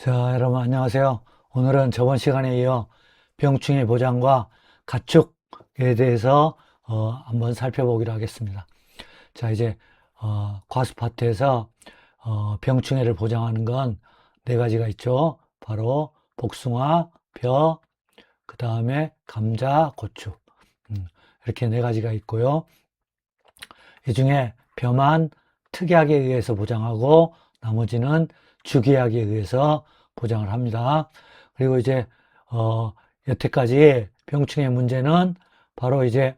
자, 여러분 안녕하세요. 오늘은 저번 시간에 이어 병충해 보장과 가축에 대해서 한번 살펴보기로 하겠습니다. 자, 이제 과수파트에서 병충해를 보장하는 건 네 가지가 있죠. 바로 복숭아, 벼, 그 다음에 감자, 고추. 이렇게 네 가지가 있고요. 이 중에 벼만 특약에 의해서 보장하고 나머지는 주기약에 의해서 보장을 합니다. 그리고 이제 여태까지 병충해 문제는 바로 이제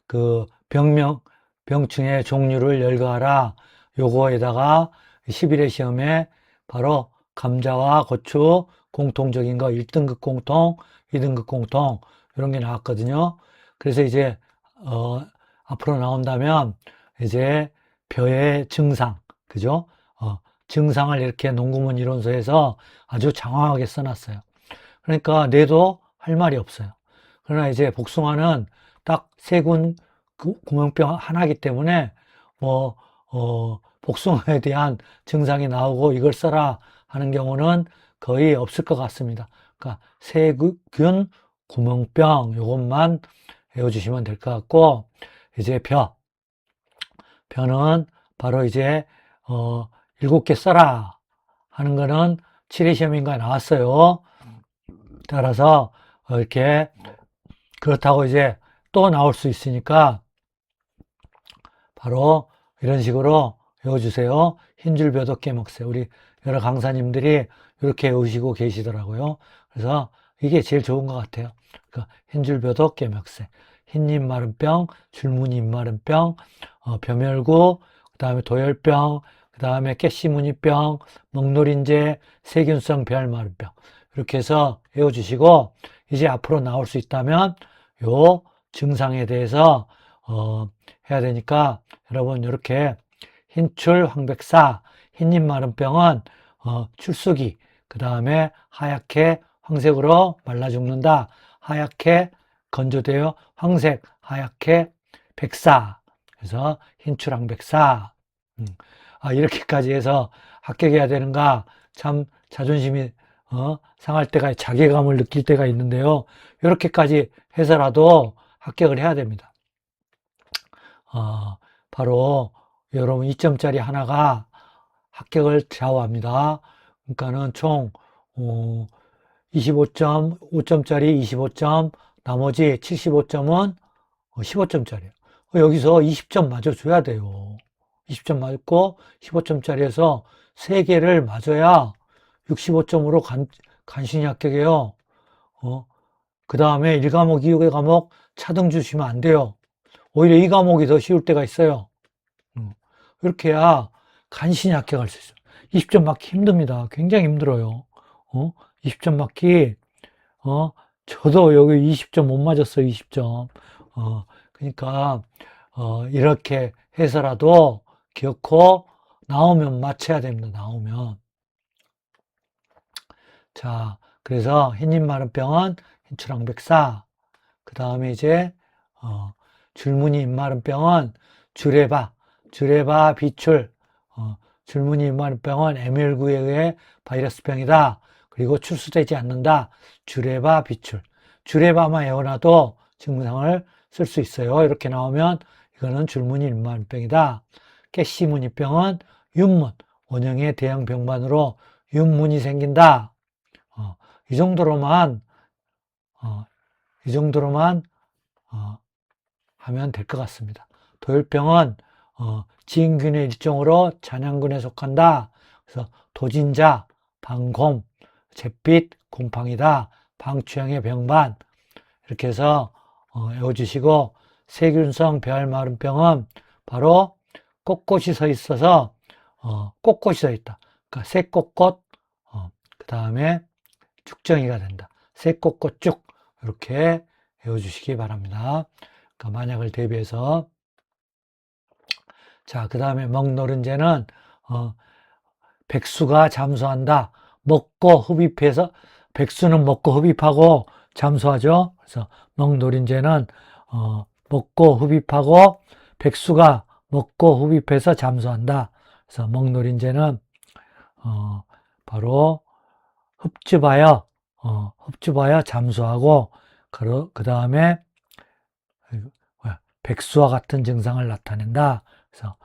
그 병충해 종류를 열거하라 요거에다가 11회 시험에 바로 감자와 고추 공통적인 거 1등급 공통, 2등급 공통 이런 게 나왔거든요. 그래서 이제 앞으로 나온다면 이제 벼의 증상, 그죠? 증상을 이렇게 논구문 이론서에서 아주 장황하게 써놨어요. 그러니까 내도 할 말이 없어요. 그러나 이제 복숭아는 딱 세군 구멍병 하나이기 때문에 뭐 복숭아에 대한 증상이 나오고 이걸 써라 하는 경우는 거의 없을 것 같습니다. 그러니까 세균 구멍병 요것만 외워주시면 될 것 같고 이제 벼는 바로 이제 7개 써라 하는 거는 7회 시험인가에 나왔어요. 따라서 이렇게 그렇다고 이제 또 나올 수 있으니까 바로 이런 식으로 외워주세요. 흰줄 벼도 깨먹세. 우리 여러 강사님들이 이렇게 외우시고 계시더라고요. 그래서 이게 제일 좋은 것 같아요. 그러니까 흰줄 벼도 깨먹세. 흰잎 마른 병, 줄무늬 잎 마른 병, 벼멸구, 그 다음에 도열병, 그 다음에 깨씨무늬병, 먹노린재, 세균성 벼알 마른 병. 이렇게 해서 외워주시고 이제 앞으로 나올 수 있다면 요 증상에 대해서 해야 되니까 여러분 이렇게 흰출 황백사 흰잎 마른 병은 출수기 그 다음에 하얗게 황색으로 말라 죽는다 하얗게 건조되어 황색 하얗게 백사 그래서 흰출 황백사 이렇게까지 해서 합격해야 되는가 참 자존심이 상할 때가 자괴감을 느낄 때가 있는데요. 이렇게까지 해서라도 합격을 해야 됩니다. 바로 여러분 2점짜리 하나가 합격을 좌우합니다. 그러니까는 총 25점, 5점짜리 25점, 나머지 75점은 15점짜리예요. 여기서 20점 맞아줘야 돼요. 20점 맞고 15점짜리에서 3개를 맞아야 65점으로 간신히 합격해요. 그 다음에 1과목, 2과목 차등 주시면 안 돼요. 오히려 이 과목이 더 쉬울 때가 있어요. 이렇게 해야 간신히 합격할 수 있어요. 20점 맞기 힘듭니다. 굉장히 힘들어요. 20점 맞기, 저도 여기 20점 못 맞았어요. 20점. 그러니까, 이렇게 해서라도 기어코 나오면 맞춰야 됩니다. 나오면. 자, 그래서 흰잎 마른 병은 흰출황백사. 그 다음에 이제, 줄무늬 입마른 병은 주레바 비출, 줄무늬 입마른 병은 ML9에 의해 바이러스병이다. 그리고 출수되지 않는다. 주레바 비출. 주레바만 외워놔도 증상을 쓸 수 있어요. 이렇게 나오면 이거는 줄무늬 입마른 병이다. 깨씨무늬병은 윤문, 원형의 대형 병반으로 윤문이 생긴다. 이 정도로만, 어, 이 정도로만, 하면 될 것 같습니다. 도열병은 지인균의 일종으로 잔향균에 속한다. 그래서 도진자, 방곰, 잿빛, 곰팡이다. 방추형의 병반 이렇게 해서 외워주시고 세균성 배알마름병은 바로 꼿꼿이 서 있어서 꼿꼿이 서 있다. 그러니까 새꼿꼿 그 다음에 쭉정이가 된다. 새꼿꼿 쭉 이렇게 외워주시기 바랍니다. 그러니까 만약을 대비해서 자, 그 다음에 먹노른제는 백수가 잠수한다. 먹고 흡입해서 백수는 먹고 흡입하고 잠수하죠. 그래서 먹노른제는 먹고 흡입하고 백수가 먹고 흡입해서 잠수한다. 그래서 먹노린제는 바로 흡집하여 잠수하고 그 다음에 백수와 같은 증상을 나타낸다. 그래서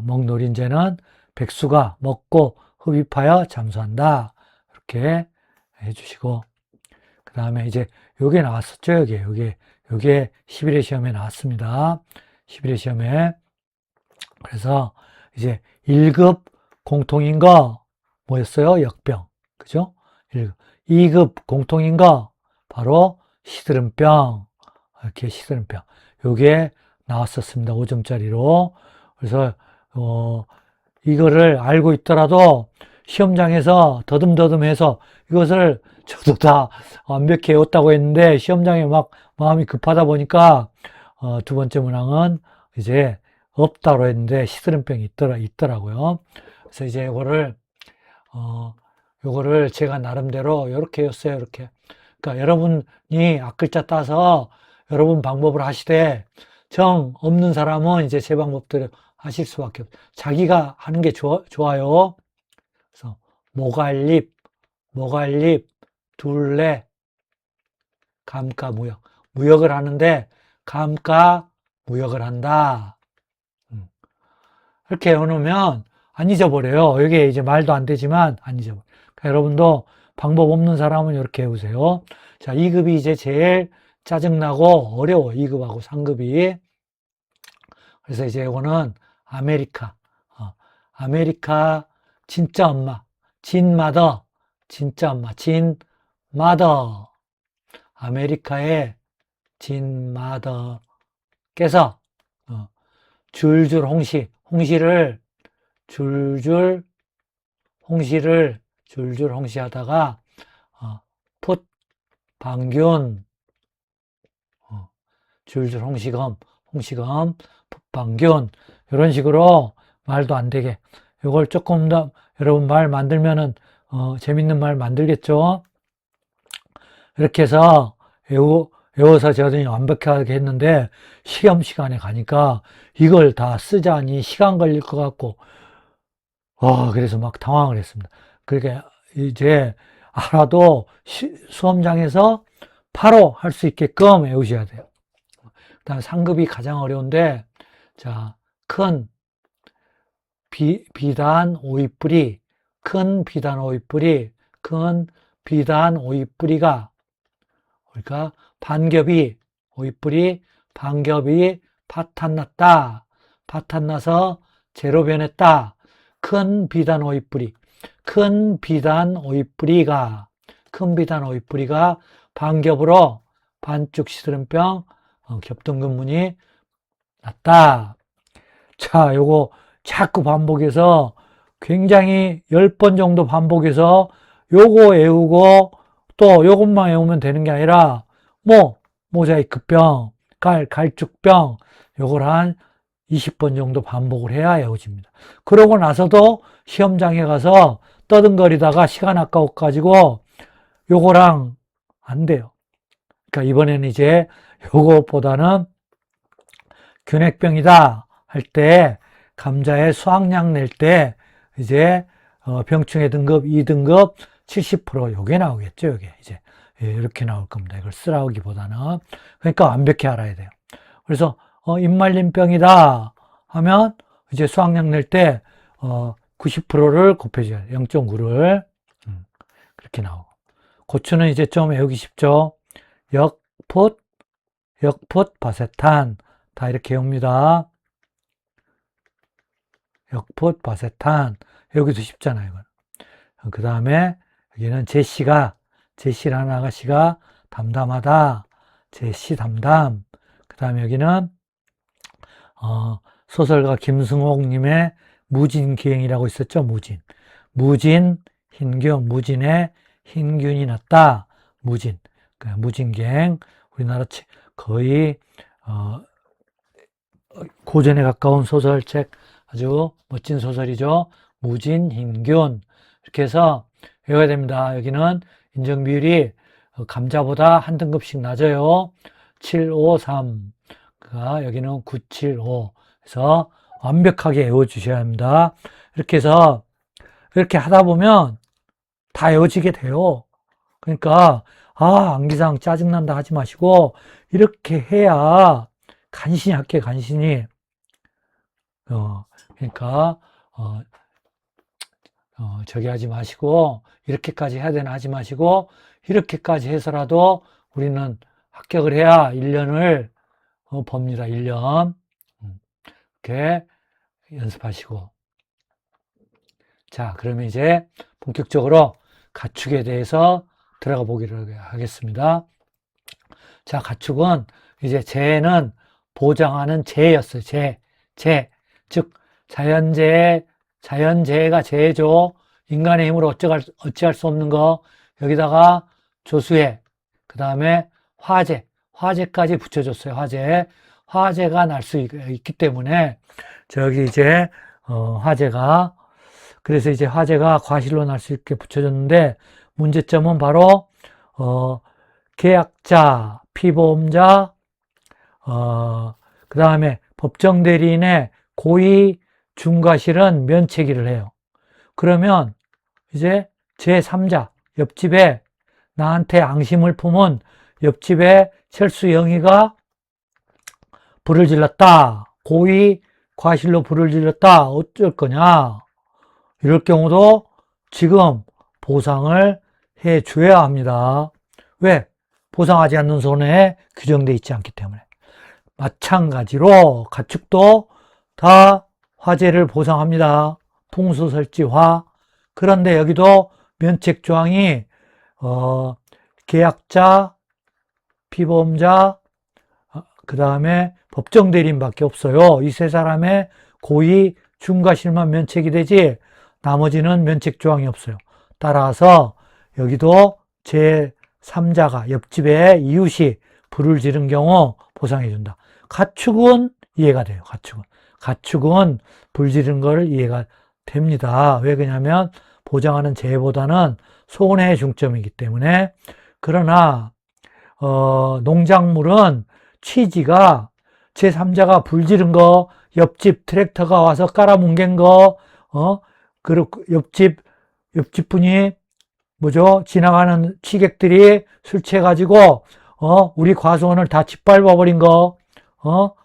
먹노린재는 백수가 먹고 흡입하여 잠수한다. 이렇게 해주시고 그 다음에 이제 요게 나왔었죠. 요게 11회 시험에 나왔습니다. 11회 시험에. 그래서 이제 1급 공통인 거 뭐였어요? 역병. 그죠? 2급 공통인 거 바로 시드름병. 이렇게 시드름병. 요게 나왔었습니다. 5점짜리로. 그래서 이거를 알고 있더라도 시험장에서 더듬더듬해서 이것을 저도 다 완벽히 외웠다고 했는데 시험장에 막 마음이 급하다 보니까 두 번째 문항은 이제 없다고 했는데 시드름병이 있더라고요. 그래서 이제 요거를 제가 나름대로 이렇게 했어요. 이렇게. 그러니까 여러분이 앞글자 따서 여러분 방법을 하시되 정 없는 사람은 이제 제 방법대로 하실 수밖에 없어요. 자기가 하는 게 좋아요. 그래서 모갈립, 둘레, 감가, 무역. 무역을 하는데 감가, 무역을 한다. 이렇게 해놓으면 안 잊어버려요. 이게 이제 말도 안 되지만 안 잊어버려요. 그러니까 여러분도 방법 없는 사람은 이렇게 해보세요. 자, 2급이 이제 제일 짜증나고 어려워. 2급하고 3급이. 그래서 이제 이거는 아메리카. 아메리카 진짜 엄마. 진마더. 진짜 엄마. 진마더. 아메리카의 진마더께서 줄줄 줄줄 홍시하다가 풋 방균 줄줄 홍시검 풋방균 이런 식으로 말도 안 되게 이걸 조금 더 여러분 말 만들면은 재밌는 말 만들겠죠. 이렇게 해서 외워서 저는 완벽하게 했는데 시험 시간에 가니까 이걸 다 쓰자니 시간 걸릴 것 같고 그래서 막 당황을 했습니다. 그러니까 이제 알아도 수험장에서 바로 할 수 있게끔 외우셔야 돼요. 그다음 상급이 가장 어려운데 자, 큰 비단 오이뿌리 큰 비단 오이뿌리가 그러니까 반겹이 파탄났다. 파탄나서 제로 변했다. 큰 비단 오이뿌리가 반겹으로 반쪽 시드름병 겹등근문이 났다. 자, 요거 자꾸 반복해서 굉장히 10번 정도 반복해서 요거 외우고 또 요것만 외우면 되는 게 아니라 모자이크병, 갈쭉병 요걸 한 20번 정도 반복을 해야 외워집니다. 그러고 나서도 시험장에 가서 떠든거리다가 시간 아까워가지고 요거랑 안 돼요. 그러니까 이번에는 이제 요것보다는 균핵병이다 할 때 감자에 수확량 낼 때 이제 병충해 등급 2등급 70% 요게 나오겠죠. 요게 이제 이렇게 나올 겁니다. 이걸 쓰라기보다는 그러니까 완벽히 알아야 돼요. 그래서 입말림병이다 하면 이제 수확량 낼 때 90%를 곱해줘야 돼요. 0.9를 그렇게 나오고 고추는 이제 좀 외우기 쉽죠. 역풋, 바세탄 다 이렇게 외웁니다. 역풋, 바세탄 여기도 쉽잖아요. 이건. 그 다음에 여기는 제시라는 아가씨가 담담하다. 제시 담담. 그 다음에 여기는 소설가 김승옥님의 무진기행이라고 있었죠. 흰균, 무진에 흰균이 났다. 무진기행. 우리나라 거의 고전에 가까운 소설책 아주 멋진 소설이죠. 흰균. 이렇게 해서 외워야 됩니다. 여기는 인정 비율이 감자보다 한 등급씩 낮아요. 753. 여기는 975. 그래서 완벽하게 외워주셔야 합니다. 이렇게 해서 이렇게 하다 보면 다 헤어지게 돼요. 그러니까 안기상 짜증난다 하지 마시고 이렇게 해야 간신히 할게요. 간신히. 그러니까 저기 하지 마시고 이렇게까지 해야 되나 하지 마시고 이렇게까지 해서라도 우리는 합격을 해야 1년을 법니다. 1년. 이렇게 연습하시고. 자, 그러면 이제 본격적으로 가축에 대해서 들어가 보기로 하겠습니다. 자, 가축은 이제 재는 보장하는 재였어요. 즉 자연재해가 재해죠. 인간의 힘으로 어찌할 수 없는 거. 여기다가 조수해, 그 다음에 화재까지 붙여줬어요. 화재가 날 수 있기 때문에 저기 이제 화재가, 그래서 이제 화재가 과실로 날 수 있게 붙여줬는데, 문제점은 바로 계약자, 피보험자, 그 다음에 법정대리인의 고의 중과실은 면책위를 해요. 그러면 이제 제3자, 옆집에 나한테 앙심을 품은 옆집에 철수영이가 불을 질렀다. 고의 과실로 불을 질렀다. 어쩔 거냐? 이럴 경우도 지금 보상을 해줘야 합니다. 왜? 보상하지 않는 손해에 규정되어 있지 않기 때문에. 마찬가지로 가축도 다 화재를 보상합니다. 풍수설지화. 그런데 여기도 면책조항이 계약자, 피보험자, 그 다음에 법정대리인밖에 없어요. 이 세 사람의 고의 중과실만 면책이 되지 나머지는 면책조항이 없어요. 따라서 여기도 제3자가 옆집에 이웃이 불을 지른 경우 보상해준다. 가축은 이해가 돼요. 가축은 불 지른 걸 이해가 됩니다. 왜 그러냐면 보장하는 재해보다는 손해의 중점이기 때문에. 그러나 농작물은 취지가 제3자가 불 지른 거, 옆집 트랙터가 와서 깔아뭉갠 거, 그리고 옆집 분이 지나가는 취객들이 술 취해가지고 우리 과수원을 다 짓밟아버린 거,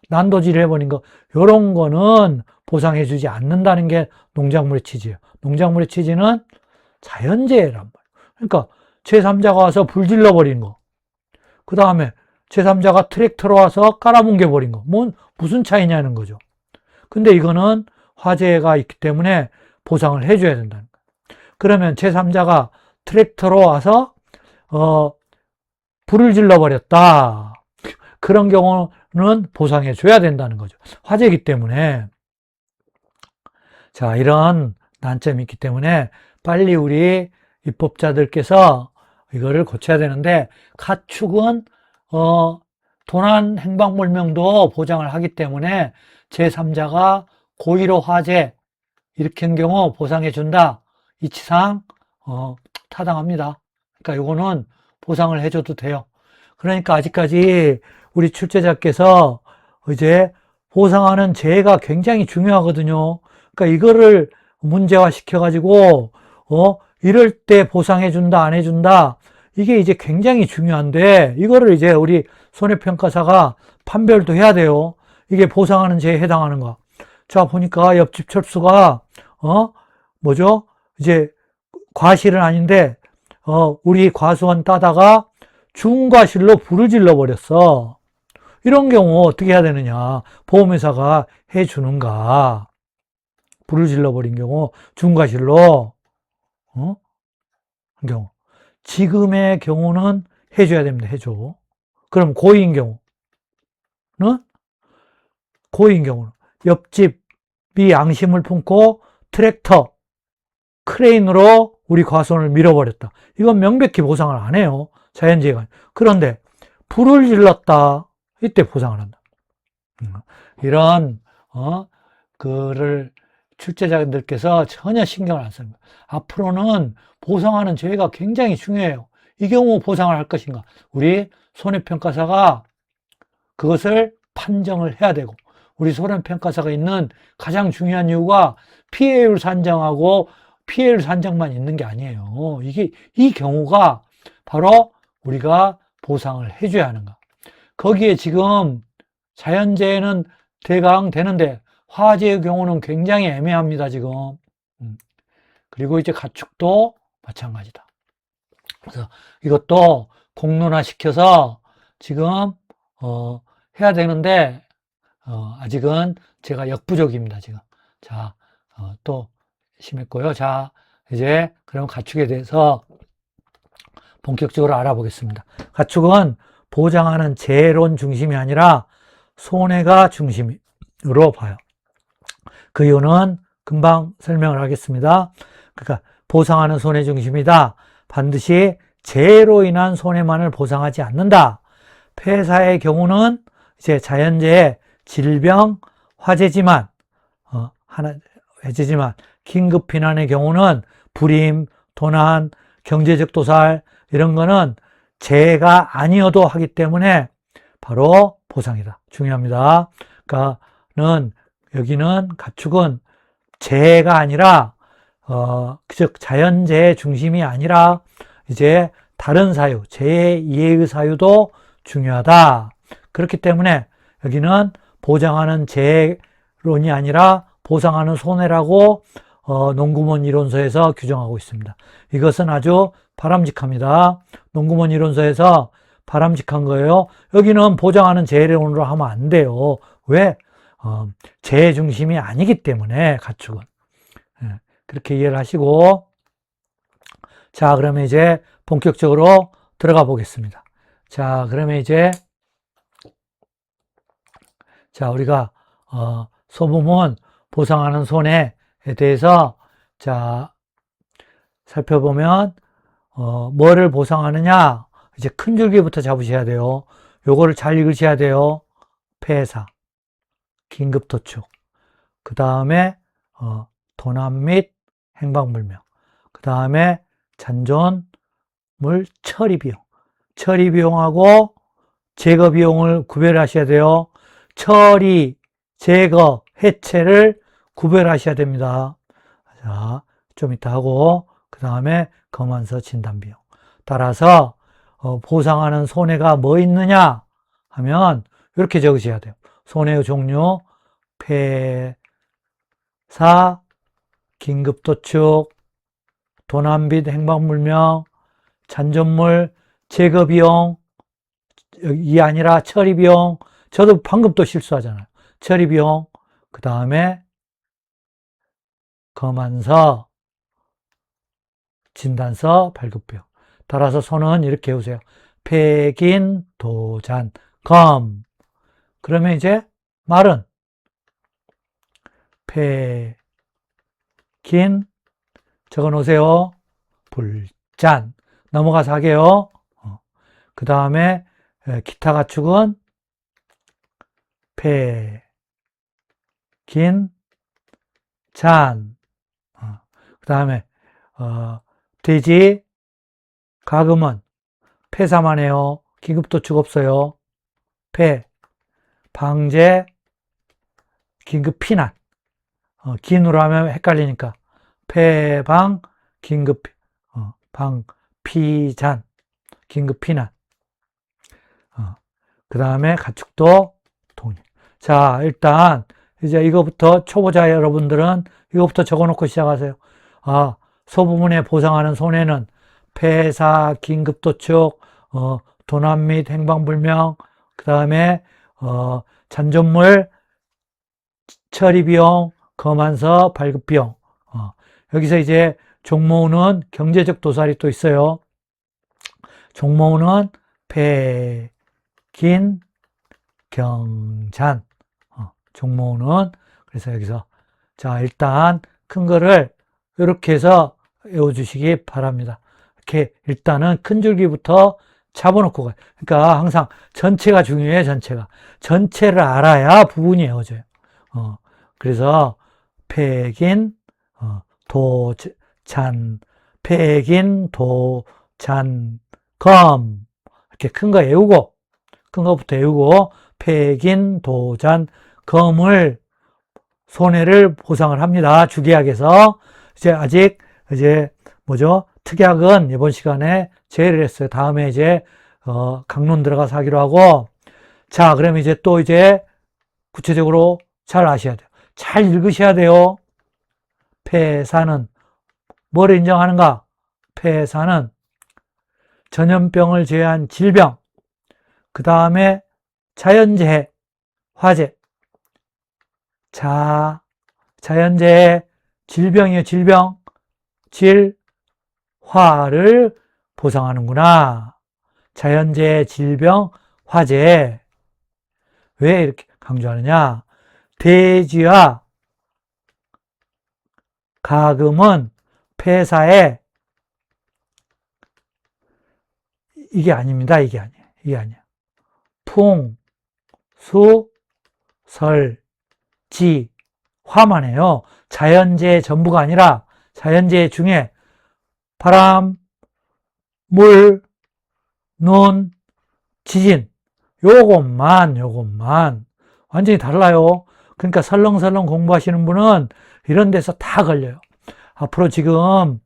난도질 해버린 거, 요런 거는 보상해주지 않는다는 게 농작물의 취지예요. 농작물의 취지는 자연재해란 말이에요. 그러니까 제3자가 와서 불 질러버린 거, 그 다음에 제3자가 트랙터로 와서 깔아뭉개버린 거, 무슨 차이냐는 거죠. 근데 이거는 화재가 있기 때문에 보상을 해줘야 된다는 거예요. 그러면 제3자가 트랙터로 와서 불을 질러버렸다. 그런 경우는 보상해줘야 된다는 거죠. 화재이기 때문에. 자, 이런 난점이 있기 때문에 빨리 우리 입법자들께서 이거를 고쳐야 되는데, 가축은 도난 행방불명도 보장을 하기 때문에 제3자가 고의로 화재 일으킨 경우 보상해준다. 이치상 타당합니다. 그러니까 이거는 보상을 해줘도 돼요. 그러니까 아직까지 우리 출제자께서 이제 보상하는 재해가 굉장히 중요하거든요. 그러니까 이거를 문제화 시켜가지고 이럴 때 보상해준다 안 해준다, 이게 이제 굉장히 중요한데, 이거를 이제 우리 손해평가사가 판별도 해야 돼요. 이게 보상하는 재해에 해당하는가. 자, 보니까 옆집 철수가 이제 과실은 아닌데 우리 과수원 따다가 중과실로 불을 질러버렸어. 이런 경우 어떻게 해야 되느냐. 보험회사가 해주는가. 불을 질러버린 경우 중과실로 경우. 지금의 경우는 해줘야 됩니다. 해줘. 그럼 고의인 경우는 옆집이 앙심을 품고 트랙터, 크레인으로 우리 과수원을 밀어버렸다. 이건 명백히 보상을 안 해요. 자연재해가. 그런데 불을 질렀다. 이때 보상을 한다. 이런 그를 출제자들께서 전혀 신경을 안 쓰는 거예요. 앞으로는 보상하는 재해가 굉장히 중요해요. 이 경우 보상을 할 것인가. 우리 손해평가사가 그것을 판정을 해야 되고, 우리 손해평가사가 있는 가장 중요한 이유가 피해율 산정하고 피해를 산정만 있는 게 아니에요. 이 경우가 바로 우리가 보상을 해줘야 하는 거. 거기에 지금 자연재해는 대강 되는데 화재의 경우는 굉장히 애매합니다, 지금. 그리고 이제 가축도 마찬가지다. 그래서 이것도 공론화 시켜서 지금, 해야 되는데, 아직은 제가 역부족입니다, 지금. 자, 또 심했고요. 자, 이제 그럼 가축에 대해서 본격적으로 알아보겠습니다. 가축은 보장하는 재해론 중심이 아니라 손해가 중심으로 봐요. 그 이유는 금방 설명을 하겠습니다. 그러니까 보상하는 손해 중심이다. 반드시 재해로 인한 손해만을 보상하지 않는다. 폐사의 경우는 이제 자연재해, 질병, 화재지만 긴급 피난의 경우는 불임, 도난, 경제적 도살 이런 거는 재해가 아니어도 하기 때문에 바로 보상이다. 중요합니다. 그러니까는 여기는 가축은 재해가 아니라 즉 자연재해 중심이 아니라 이제 다른 사유, 재해 이해의 사유도 중요하다. 그렇기 때문에 여기는 보장하는 재해론이 아니라 보상하는 손해라고 농구문 이론서에서 규정하고 있습니다. 이것은 아주 바람직합니다. 농구문 이론서에서 바람직한 거예요. 여기는 보장하는 재해론으로 하면 안 돼요. 왜? 재해 중심이 아니기 때문에 가축은. 그렇게 이해를 하시고, 자, 그러면 이제 본격적으로 들어가 보겠습니다. 자, 그러면 이제, 자, 우리가, 소부문 보상하는 손해에 대해서, 자, 살펴보면, 뭐를 보상하느냐? 이제 큰 줄기부터 잡으셔야 돼요. 요거를 잘 읽으셔야 돼요. 폐사, 긴급도축, 그 다음에, 도난 및 행방불명, 그 다음에 잔존물 처리비용, 처리비용하고 제거비용을 구별하셔야 돼요. 처리, 제거, 해체를 구별하셔야 됩니다. 자, 좀 이따 하고, 그 다음에 검안서 진단비용. 따라서 보상하는 손해가 뭐 있느냐 하면 이렇게 적으셔야 돼요. 손해의 종류, 폐사, 긴급도축, 도난 및 행방불명, 잔존물 제거비용, 이 아니라 처리비용. 저도 방금 또 실수하잖아요. 처리비용, 그 다음에 검안서, 진단서, 발급비용. 따라서 손은 이렇게 해오세요. 폐긴, 도잔, 검. 그러면 이제 말은 폐긴, 적어놓으세요. 불잔. 넘어가서 하게요. 그 다음에 기타 가축은 폐긴, 잔. 그 다음에 돼지, 가금은 폐사만 해요. 긴급도축 없어요. 폐, 방제, 긴급 피난. 긴으로 하면 헷갈리니까 폐방, 긴급 방, 피잔, 긴급 피난. 그 다음에 가축도 동일. 자, 일단 이제 이거부터 초보자 여러분들은 이거부터 적어놓고 시작하세요. 소부문에 보상하는 손해는 폐사, 긴급도축, 도난 및 행방불명, 그 다음에 잔존물 처리비용, 검안서 발급비용. 여기서 이제 종모우는 경제적 도살이 또 있어요. 종모우는 폐, 긴, 경잔. 종모우는 그래서 여기서 자 일단 큰 거를 이렇게 해서 외워주시기 바랍니다. 이렇게 일단은 큰 줄기부터 잡아놓고 가요. 그러니까 항상 전체가 중요해요. 전체를 알아야 부분이 외워져요. 그래서 폐긴, 도잔, 폐긴, 도잔, 검. 이렇게 큰 거 외우고, 큰 거부터 외우고, 폐긴, 도잔, 검을 손해를 보상을 합니다. 주계약에서. 이제 아직 이제 뭐죠? 특약은 이번 시간에 제외를 했어요. 다음에 이제 강론 들어가서 하기로 하고, 자, 그럼 이제 또 이제 구체적으로 잘 아셔야 돼요. 잘 읽으셔야 돼요. 폐사는 뭐를 인정하는가? 폐사는 전염병을 제외한 질병, 그 다음에 자연재해, 화재, 자연재해, 질병이에요. 질병, 질화를 보상하는구나. 자연재해, 질병, 화재. 왜 이렇게 강조하느냐? 대지와 가금은 폐사에 이게 아닙니다. 이게 아니에요. 이게 아니에요. 풍, 수, 설, 지, 화만 해요. 자연재해 전부가 아니라 자연재해 중에 바람, 물, 눈, 지진 요것만 완전히 달라요. 그러니까 설렁설렁 공부하시는 분은 이런 데서 다 걸려요. 앞으로 지금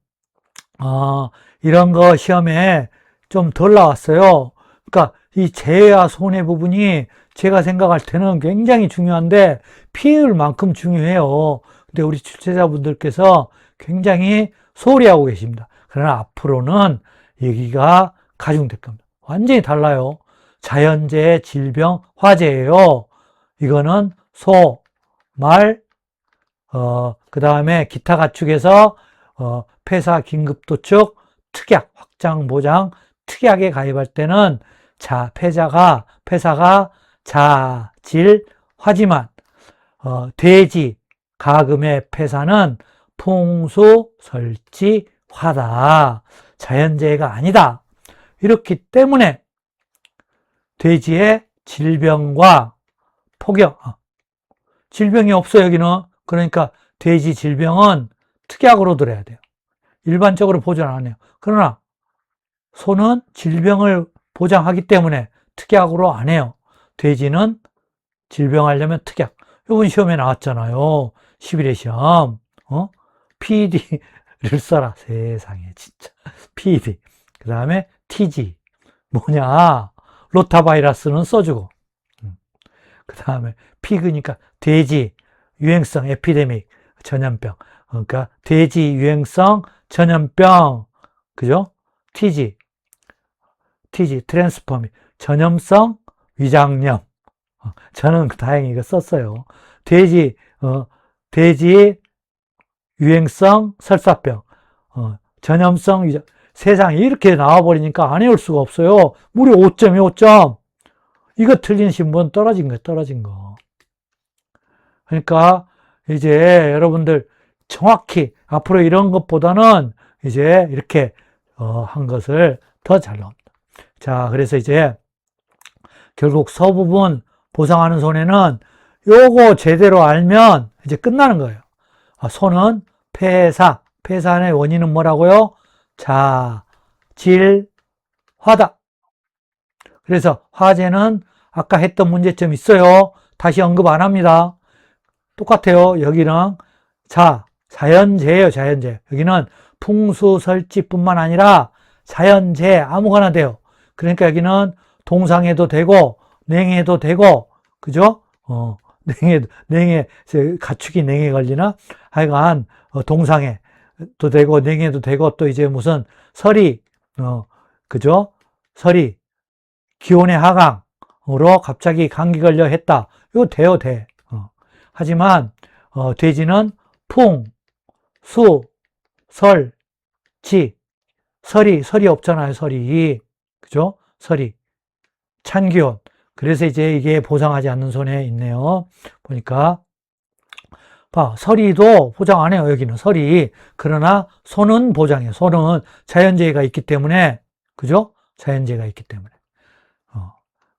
이런 거 시험에 좀 덜 나왔어요. 그러니까 이 재해와 손해 부분이 제가 생각할 때는 굉장히 중요한데 피해율 만큼 중요해요. 근데 우리 출제자분들께서 굉장히 소홀히 하고 계십니다. 그러나 앞으로는 여기가 가중될 겁니다. 완전히 달라요. 자연재해, 질병, 화재예요. 이거는 소, 말, 그 다음에 기타 가축에서 폐사, 긴급도축, 특약, 확장, 보장, 특약에 가입할 때는 폐사가 자, 질, 화지만 돼지, 가금의 폐사는 풍수, 설치, 화다. 자연재해가 아니다. 이렇기 때문에 돼지의 질병과 폭염, 질병이 없어요, 여기는. 그러니까 돼지 질병은 특약으로 들어야 돼요. 일반적으로 보장 안 해요. 그러나 소는 질병을 보장하기 때문에 특약으로 안 해요. 돼지는 질병하려면 특약. 이번 시험에 나왔잖아요. 11회 시험. PD를 써라. 세상에, 진짜. PD. 그 다음에 TG. 뭐냐. 로타바이러스는 써주고. 그 다음에 피그니까 돼지 유행성 에피데믹 전염병. 그러니까 돼지 유행성 전염병. 그죠? TG 트랜스포미 전염성 위장염. 저는 다행히 이거 썼어요. 돼지 유행성 설사병. 전염성 위장. 세상에 이렇게 나와버리니까 안 외울 수가 없어요. 무려 5점이 5점. 이거 틀린 신분 떨어진 거예요, 떨어진 거. 그러니까 이제 여러분들 정확히 앞으로 이런 것보다는 이제 이렇게 한 것을 더 잘 나옵니다. 자, 그래서 이제 결국 서부분 보상하는 손해는 요거 제대로 알면 이제 끝나는 거예요. 손은 폐사의 원인은 뭐라고요? 자, 질, 화다. 그래서 화재는 아까 했던 문제점 있어요. 다시 언급 안 합니다. 똑같아요. 여기는 자연재해요. 자연재해. 여기는 풍수설치뿐만 아니라 자연재해 아무거나 돼요. 그러니까 여기는 동상해도 되고 냉해도 되고 그죠? 냉해 가축이 냉해 걸리나? 하여간 동상해도 되고 냉해도 되고 또 이제 무슨 설이 그죠? 설이 기온의 하강으로 갑자기 감기 걸려 했다. 이거 돼요, 돼. 하지만 돼지는 풍, 수, 설, 지, 설이 없잖아요, 설이. 그죠? 설이. 찬기온. 그래서 이제 이게 보상하지 않는 손해 있네요. 보니까. 설이도 보장 안 해요, 여기는. 설이. 그러나 소는 보장해요. 소는 자연재해가 있기 때문에. 그죠? 자연재해가 있기 때문에.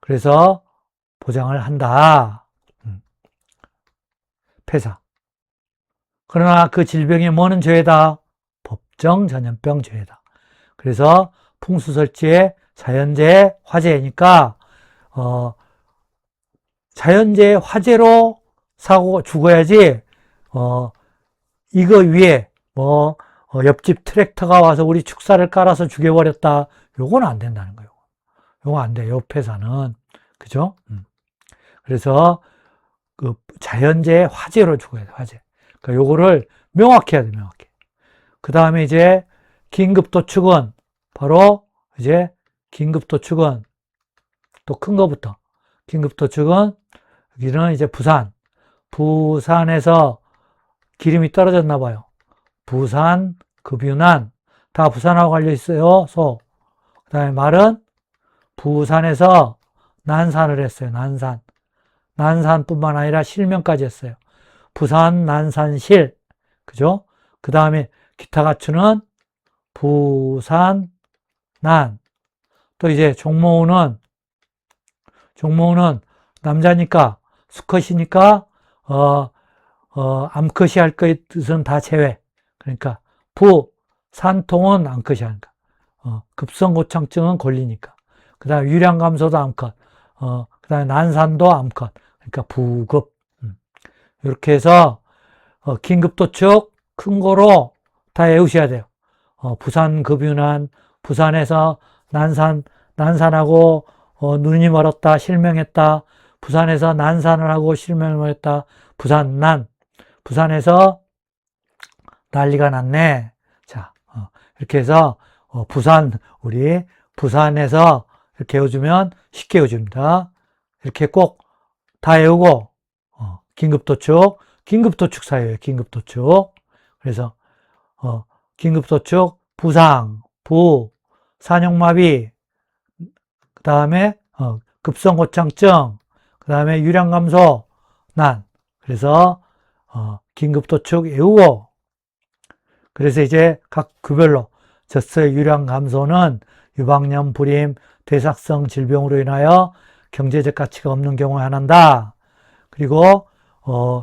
그래서 보장을 한다. 폐사. 그러나 그 질병이 뭐는 죄다? 법정 전염병 죄다. 그래서 풍수설치에 자연재해, 화재니까 자연재해, 화재로 사고 죽어야지 이거 위에 옆집 트랙터가 와서 우리 축사를 깔아서 죽여버렸다. 요건 안 된다는 거예요. 요거 안 돼요. 옆 회사는. 그죠? 그래서 그 자연재해 화재로 죽어야 돼, 화재. 그러니까 요거를 명확히 해야 돼, 명확히. 그 다음에 이제 긴급도축은 바로 이제 긴급도축은 또 큰 거부터. 긴급도축은 여기는 이제 부산에서 기름이 떨어졌나 봐요. 부산, 급유난 다 부산하고 관련 있어요. 그 다음에 말은 부산에서 난산을 했어요. 난산뿐만 아니라 실명까지 했어요. 부산 난산실. 그죠? 그 다음에 기타 갖추는 부산 난. 또 이제 종모우는 남자니까 수컷이니까 암컷이 할 것은 다 제외. 그러니까 산통은 암컷이 하니까 급성고창증은 권리니까. 그 다음에 유량감소도 암컷. 그 다음에 난산도 암컷. 그러니까 부급. 이렇게 해서 긴급도축 큰 거로 다 외우셔야 돼요. 부산 급유난, 부산에서 난산하고 눈이 멀었다, 실명했다. 부산에서 난산을 하고 실명을 했다. 부산에서 난리가 났네. 자, 이렇게 해서 우리 부산에서 이렇게 외워주면 쉽게 외워줍니다. 이렇게 꼭 다 외우고 긴급도축 사유예요. 긴급도축. 그래서 긴급도축 산용마비, 그 다음에 급성고창증, 그 다음에 유량감소, 난. 그래서 긴급도축 외우고, 그래서 이제 각 구별로 젖소의 유량감소는 유방염, 불임, 대사성 질병으로 인하여 경제적 가치가 없는 경우에 한한다. 그리고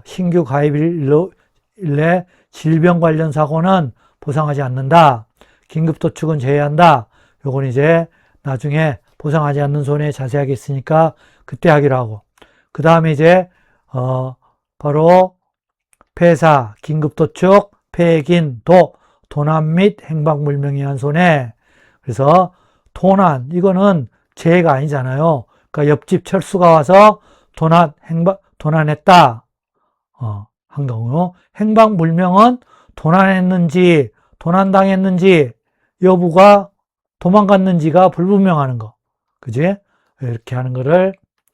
신규 가입일내 질병 관련 사고는 보상하지 않는다. 긴급도축은 제외한다. 요건 이제 나중에 보상하지 않는 손해에 자세하게 있으니까 그때 하기로 하고. 그 다음에 이제 바로 폐사, 긴급도축, 폐긴, 도난 및 행방불명에 의한 손해. 그래서 도난, 이거는 재해가 아니잖아요. 그러니까 옆집 철수가 와서 도난했다. 한 경우. 행방불명은 도난했는지, 도난당했는지, 여부가 도망갔는지가 불분명하는 거. 그지? 이렇게 하는 거를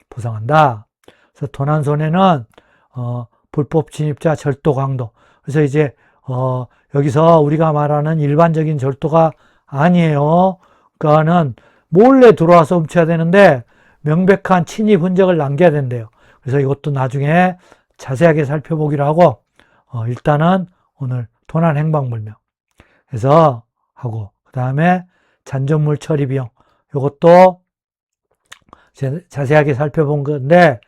보상한다. 그래서 도난손해는, 불법 침입자 절도 강도. 그래서 이제, 여기서 우리가 말하는 일반적인 절도가 아니에요. 그거는 몰래 들어와서 훔쳐야 되는데, 명백한 침입 흔적을 남겨야 된대요. 그래서 이것도 나중에 자세하게 살펴보기로 하고, 일단은 오늘 도난 행방불명. 그래서 하고, 그 다음에 잔존물 처리 비용. 이것도 자세하게 살펴본 건데,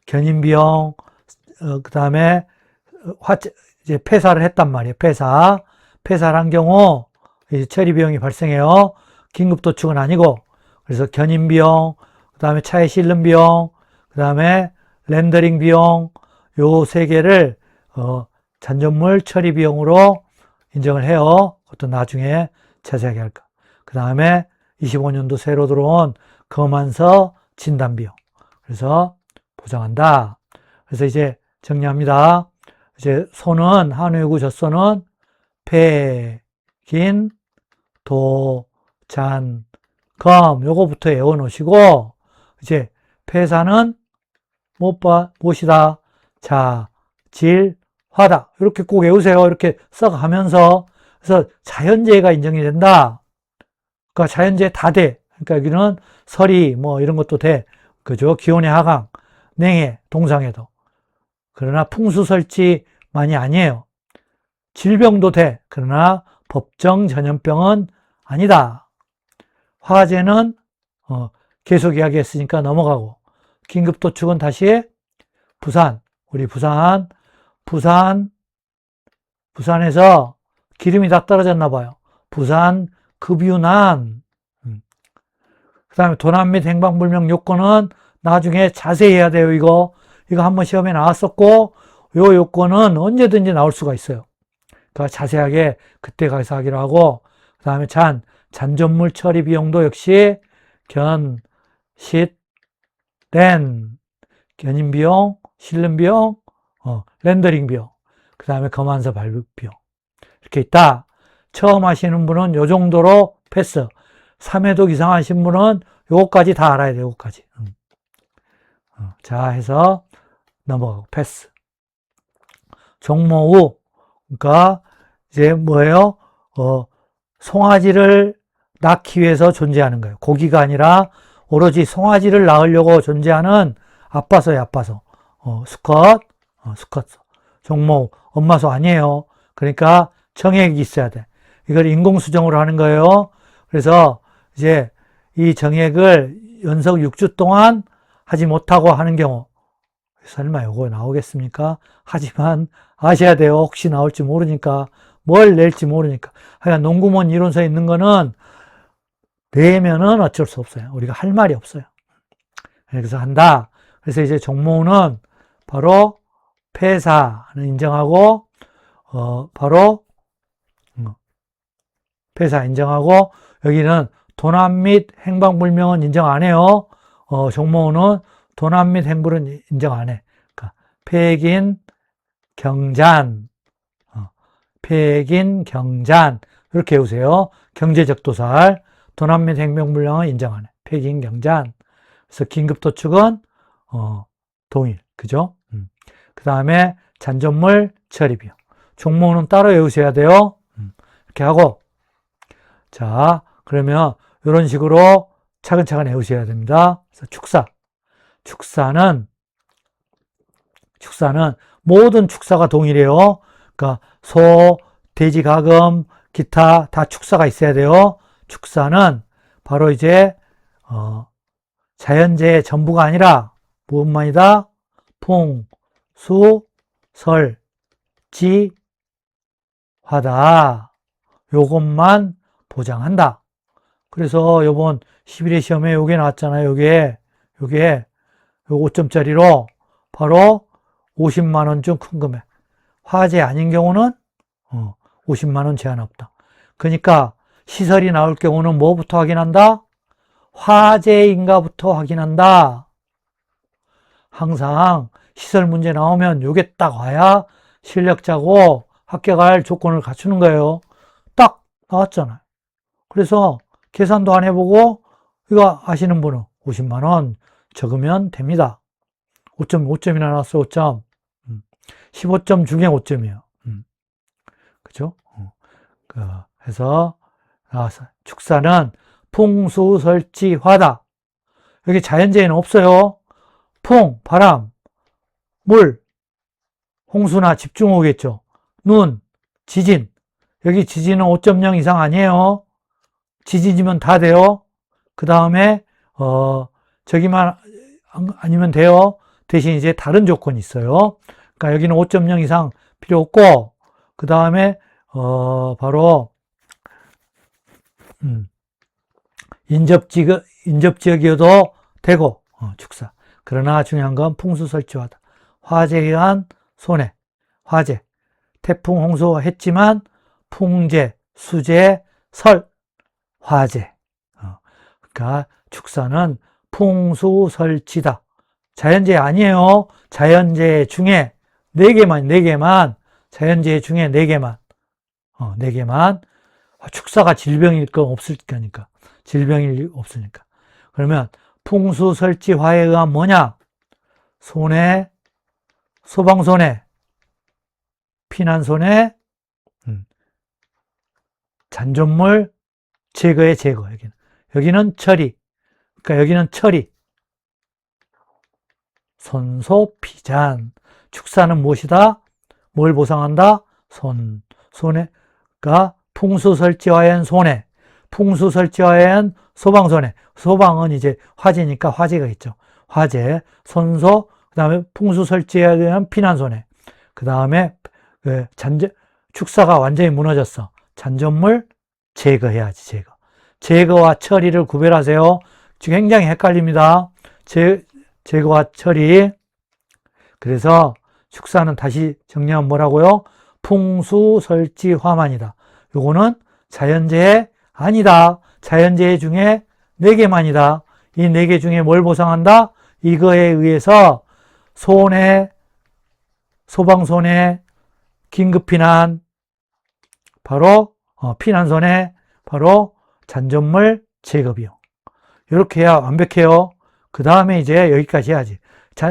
견인 비용, 그 다음에 이제 폐사를 했단 말이에요. 폐사를 한 경우, 이제 처리 비용이 발생해요. 긴급도축은 아니고, 그래서 견인 비용, 그 다음에 차에 실는 비용, 그 다음에 렌더링 비용, 요 세 개를 잔존물 처리 비용으로 인정을 해요. 그것도 나중에 자세하게 할까. 그 다음에 25년도 새로 들어온 검안서 진단 비용. 그래서 보장한다. 그래서 이제 정리합니다. 이제 소는 한우유구 젖소는 폐, 긴, 도, 잔, 검 요거부터 외워 놓으시고 이제 폐사는 무엇이다? 자, 질, 화다. 이렇게 꼭 외우세요. 이렇게 써가면서. 그래서 자연재해가 인정이 된다. 그러니까 자연재해 다 돼. 그러니까 여기는 서리, 이런 것도 돼. 그죠? 기온의 하강, 냉해, 동상해도. 그러나 풍수설치만이 아니에요. 질병도 돼. 그러나 법정 전염병은 아니다. 화재는, 계속 이야기했으니까 넘어가고. 긴급도축은 다시 우리 부산에서 기름이 다 떨어졌나 봐요. 부산 급유난. 그 다음에 도난 및 행방불명 요건은 나중에 자세히 해야 돼요. 이거 한번 시험에 나왔었고, 요 요건은 언제든지 나올 수가 있어요. 그러니까 자세하게 그때 가서 하기로 하고, 그 다음에 잔존물 처리 비용도 역시 견인 비용, 실는 비용, 렌더링 비용, 그 다음에 검안서 발급 비용. 이렇게 있다. 처음 하시는 분은 요 정도로 패스. 3회독 이상 하신 분은 요거까지 다 알아야 돼요, 요거까지. 자, 해서 넘어가고 패스. 종모 후, 그러니까 이제 뭐예요? 송아지를 낳기 위해서 존재하는 거예요. 고기가 아니라 오로지 송아지를 낳으려고 존재하는 아빠소예요, 아빠소. 수컷. 종모 후. 엄마소 아니에요. 그러니까 정액이 있어야 돼. 이걸 인공수정으로 하는 거예요. 그래서 이제 이 정액을 연속 6주 동안 하지 못하고 하는 경우, 설마 요거 나오겠습니까? 하지만 아셔야 돼요. 혹시 나올지 모르니까, 뭘 낼지 모르니까. 하여간 농구몬 이론서에 있는 거는 내면은 어쩔 수 없어요. 우리가 할 말이 없어요. 그래서 한다. 그래서 이제 종모는 바로 폐사는 인정하고, 바로 폐사 인정하고, 여기는 도난 및 행방불명은 인정 안 해요. 종모는 도난 및 행불은 인정 안 해. 그러니까 폐긴, 경잔, 이렇게 외우세요. 경제적 도살, 도난 및 행방불명은 인정 안 해. 폐긴, 경잔. 그래서 긴급도축은 동일, 그죠? 그 다음에 잔존물 처리 비용. 종모는 따로 외우셔야 돼요. 이렇게 하고, 자, 그러면 이런 식으로 차근차근 외우셔야 됩니다. 그래서 축사는 모든 축사가 동일해요. 그러니까 소, 돼지 가금, 기타 다 축사가 있어야 돼요. 축사는 바로 이제 자연재해 전부가 아니라 무엇만이다? 풍, 수, 설, 지, 화다. 요것만 보장한다. 그래서 요번 11회 시험에 요게 나왔잖아요. 요게 5점짜리로 바로 50만 원 중 큰 금액. 화재 아닌 경우는 50만 원 제한 없다. 그러니까 시설이 나올 경우는 뭐부터 확인한다? 화재인가부터 확인한다. 항상 시설 문제 나오면 요게 딱 와야 실력자고 합격할 조건을 갖추는 거예요. 딱 나왔잖아요. 그래서 계산도 안 해보고 이거 아시는 분은 50만 원 적으면 됩니다. 5점이나 나왔어. 5점. 15점 중에 5점이에요. 그죠? 그래서 축사는 풍수설지화다. 여기 자연재해는 없어요. 풍, 바람, 물, 홍수나 집중호우겠죠. 눈, 지진. 여기 지진은 5.0 이상 아니에요. 지진이면 다 돼요. 그 다음에 저기만 아니면 돼요. 대신 이제 다른 조건이 있어요. 그러니까 여기는 5.0 이상 필요 없고, 그 다음에 바로 인접지역이어도 되고 축사. 그러나 중요한 건 풍수설지화다. 화재에 의한 손해, 화재, 태풍, 홍수 했지만 풍재, 수재, 설, 화재. 그러니까 축사는 풍수설지다. 자연재해 아니에요. 자연재해 중에 4개만, 자연재해 중에 4개만. 4개만. 축사가 질병일 거 없을 거니까. 질병일 없으니까. 그러면 풍수설지화에 의한 뭐냐? 손해, 소방손해, 피난손해, 잔존물 제거의 제거. 여기는 처리. 그러니까 여기는 처리. 손소 피잔. 축사는 무엇이다? 뭘 보상한다? 손해가 풍수설지화엔 손해, 풍수설지화엔 소방손해. 소방은 이제 화재니까 화재가 있죠. 화재, 손소, 그 다음에 풍수설지화에 대한 피난손해. 그 다음에 축사가 완전히 무너졌어. 잔존물 제거해야지, 제거. 제거와 처리를 구별하세요. 지금 굉장히 헷갈립니다. 제거와 처리. 그래서 축사는 다시 정리하면 뭐라고요? 풍수설지화만이다. 요거는 자연재해 아니다. 자연재해 중에 4개만이다. 이 4개 중에 뭘 보상한다? 이거에 의해서 손해, 소방손해, 긴급피난, 바로 피난손해, 바로 잔존물 제거비용. 이렇게 해야 완벽해요. 그 다음에 이제 여기까지 해야지.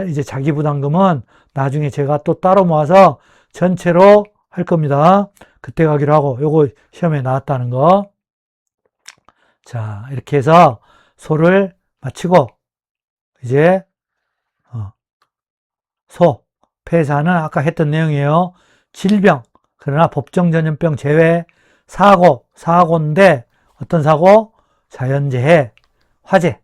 이제 자기부담금은 나중에 제가 또 따로 모아서 전체로 할 겁니다. 그때 가기로 하고, 요거 시험에 나왔다는 거. 자, 이렇게 해서 소를 마치고, 이제, 폐사는 아까 했던 내용이에요. 질병, 그러나 법정전염병 제외, 사고인데, 어떤 사고? 자연재해, 화재에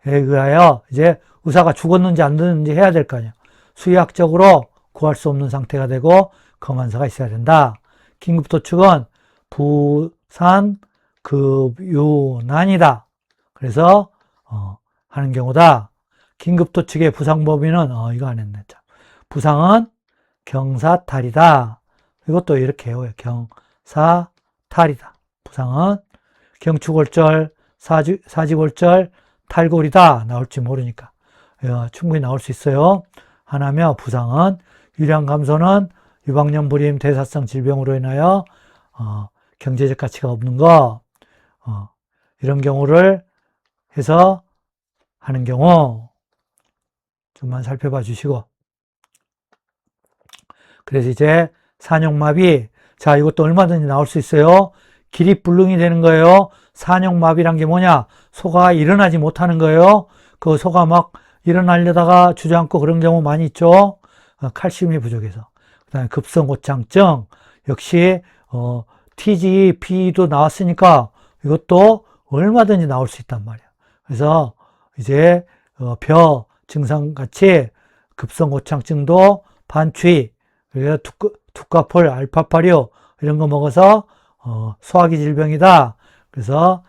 의하여 이제 의사가 죽었는지 안 죽었는지 해야 될 거 아니야. 수의학적으로 구할 수 없는 상태가 되고 검안서가 있어야 된다. 긴급도축은 부산 급유난이다. 그래서 하는 경우다. 긴급도축의 부상범위는 이거 안 했네. 부상은 경사탈이다. 이것도 이렇게 해요. 경사탈이다. 부상은 경추골절, 사지골절, 탈골이다. 나올지 모르니까. 충분히 나올 수 있어요. 하나며 부상은 유량감소는 유방염, 불임, 대사성 질병으로 인하여 경제적 가치가 없는 거, 이런 경우를 해서 하는 경우 좀만 살펴봐 주시고. 그래서 이제 산용마비, 자, 이것도 얼마든지 나올 수 있어요. 기립불능이 되는 거예요. 산용마비란 게 뭐냐? 소가 일어나지 못하는 거예요. 그 소가 막 일어나려다가 주저앉고 그런 경우 많이 있죠. 칼슘이 부족해서. 그 다음에 급성고창증, 역시 TGP도 나왔으니까 이것도 얼마든지 나올 수 있단 말이에요. 그래서 이제 벼 증상같이 급성고창증도 반추위, 두꺼폴, 알파파류 이런 거 먹어서 소화기 질병이다. 그래서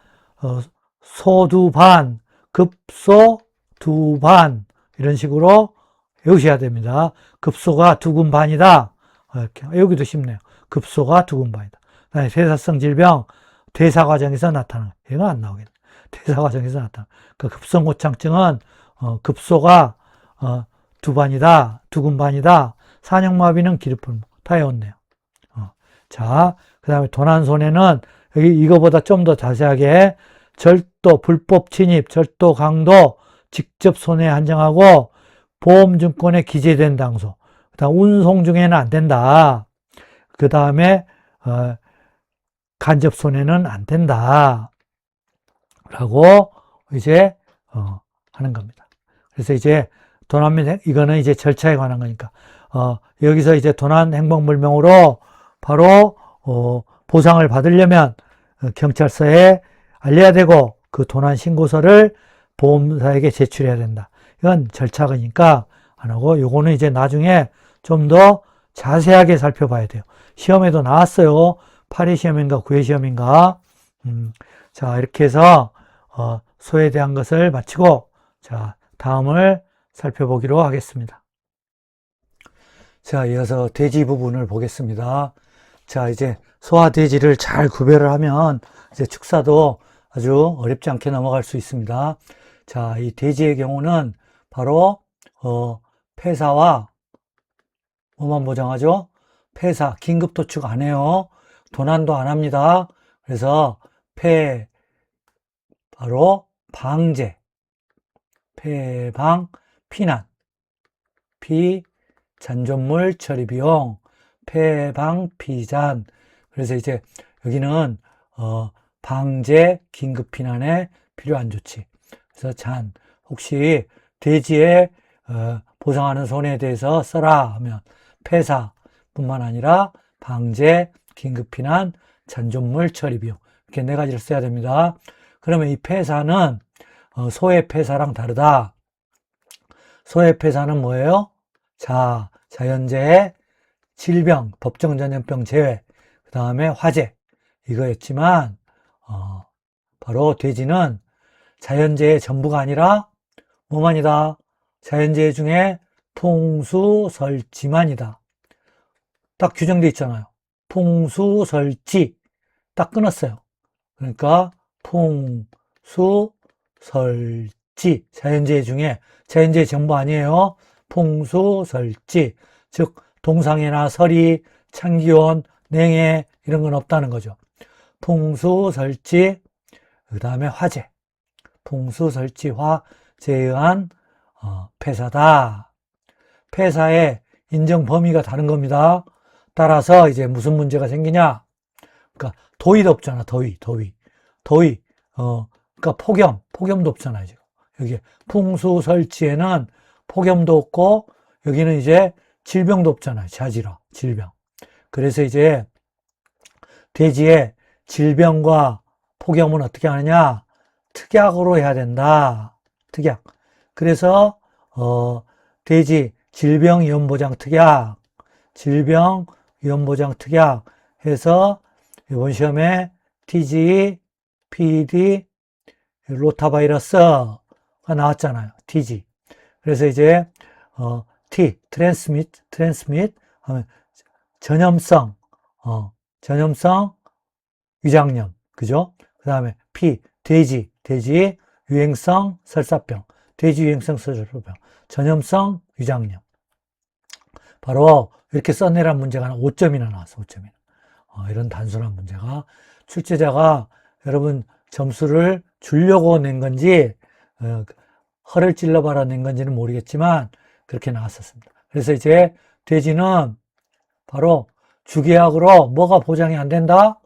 소두반, 급소두반 이런 식으로 외우셔야 됩니다. 급소가 두근반이다. 이렇게 외우기도 쉽네요. 급소가 두근반이다. 그다음에 대사성 질병, 대사 과정에서 나타나는, 얘는 안 나오겠네. 대사 과정에서 나타나는. 그 급성고창증은 급소가 두반이다, 두근반이다. 산용마비는 기립불능. 다 외웠네요. 자, 그 다음에 도난손해는 여기 이거보다 좀 더 자세하게 절도, 불법 침입, 절도, 강도, 직접 손해 한정하고 보험증권에 기재된 장소. 그 다음 운송 중에는 안 된다. 그 다음에 간접 손해는 안 된다. 라고 이제 하는 겁니다. 그래서 이제 도난 및 이거는 이제 절차에 관한 거니까 여기서 이제 도난 행방불명으로 바로 보상을 받으려면 경찰서에 알려야 되고 그 도난 신고서를 보험사에게 제출해야 된다. 이건 절차니까 안 하고 요거는 이제 나중에 좀 더 자세하게 살펴봐야 돼요. 시험에도 나왔어요. 8회 시험인가 9회 시험인가. 자, 이렇게 해서 소에 대한 것을 마치고 자, 다음을 살펴보기로 하겠습니다. 자, 이어서 돼지 부분을 보겠습니다. 자, 이제 소와 돼지를 잘 구별을 하면 이제 축사도 아주 어렵지 않게 넘어갈 수 있습니다. 자, 이 돼지의 경우는 바로 폐사와 뭐만 보장하죠? 폐사, 긴급도축 안 해요. 도난도 안 합니다. 그래서 바로 방제, 폐방, 피난, 잔존물 처리 비용, 폐방, 피잔. 그래서 이제 여기는 방제, 긴급 피난에 필요한 조치. 그래서 혹시 돼지에 보상하는 손해에 대해서 써라 하면 폐사뿐만 아니라 방제, 긴급 피난, 잔존물 처리 비용. 이렇게 4가지를 써야 됩니다. 그러면 이 폐사는 소의 폐사랑 다르다. 소의 폐사는 뭐예요? 자연재해, 질병, 법정전염병 제외, 그 다음에 화재 이거였지만 바로 돼지는 자연재해 전부가 아니라 뭐만이다? 자연재해 중에 풍수설지만이다. 딱 규정되어 있잖아요. 풍수설지 딱 끊었어요. 그러니까 풍수설지 자연재해 중에 자연재해 정보 아니에요. 풍수설지 즉 동상해나 설이, 창기원, 냉해 이런 건 없다는 거죠. 풍수설지 그 다음에 화재 풍수설지 화재에 의한 폐사다. 폐사의 인정 범위가 다른 겁니다. 따라서 이제 무슨 문제가 생기냐? 그러니까 도의도 없잖아. 도의. 그러니까 폭염도 없잖아요. 지금 여기 풍수설지에는 폭염도 없고 여기는 이제 질병도 없잖아요. 자지러 질병. 그래서 이제 대지에 질병과 폭염은 어떻게 하느냐? 특약으로 해야 된다. 특약. 그래서 대지 질병위험보장 특약, 질병위험보장 특약 해서 이번 시험에 TG, PD, 로타바이러스가 나왔잖아요. TG. 그래서 이제 T, 트랜스밋 하면 전염성 위장염, 그죠? 그 다음에 P, 돼지 유행성 설사병, 돼지 유행성 설사병, 전염성 위장염. 바로 이렇게 써내란 문제가 5점이나 나왔어, 5점이나. 이런 단순한 문제가 출제자가 여러분 점수를 주려고 낸 건지 허를 찔러봐라 낸 건지는 모르겠지만 그렇게 나왔었습니다. 그래서 이제 돼지는 바로 주계약으로 뭐가 보장이 안 된다?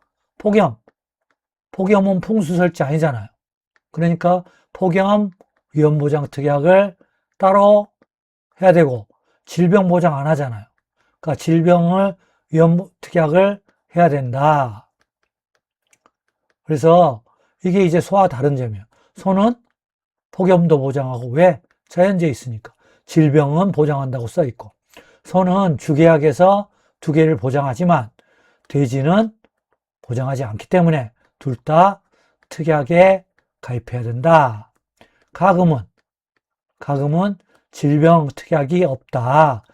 폭염은 풍수설지 아니잖아요. 그러니까 폭염 위험보장 특약을 따로 해야 되고 질병 보장 안 하잖아요. 그러니까 질병을 위험 특약을 해야 된다. 그래서 이게 이제 소와 다른 점이에요. 소는 폭염도 보장하고 왜? 자연재해 있으니까. 질병은 보장한다고 써 있고. 소는 주계약에서 두 개를 보장하지만 돼지는 보장하지 않기 때문에 둘 다 특약에 가입해야 된다. 가금은 질병 특약이 없다.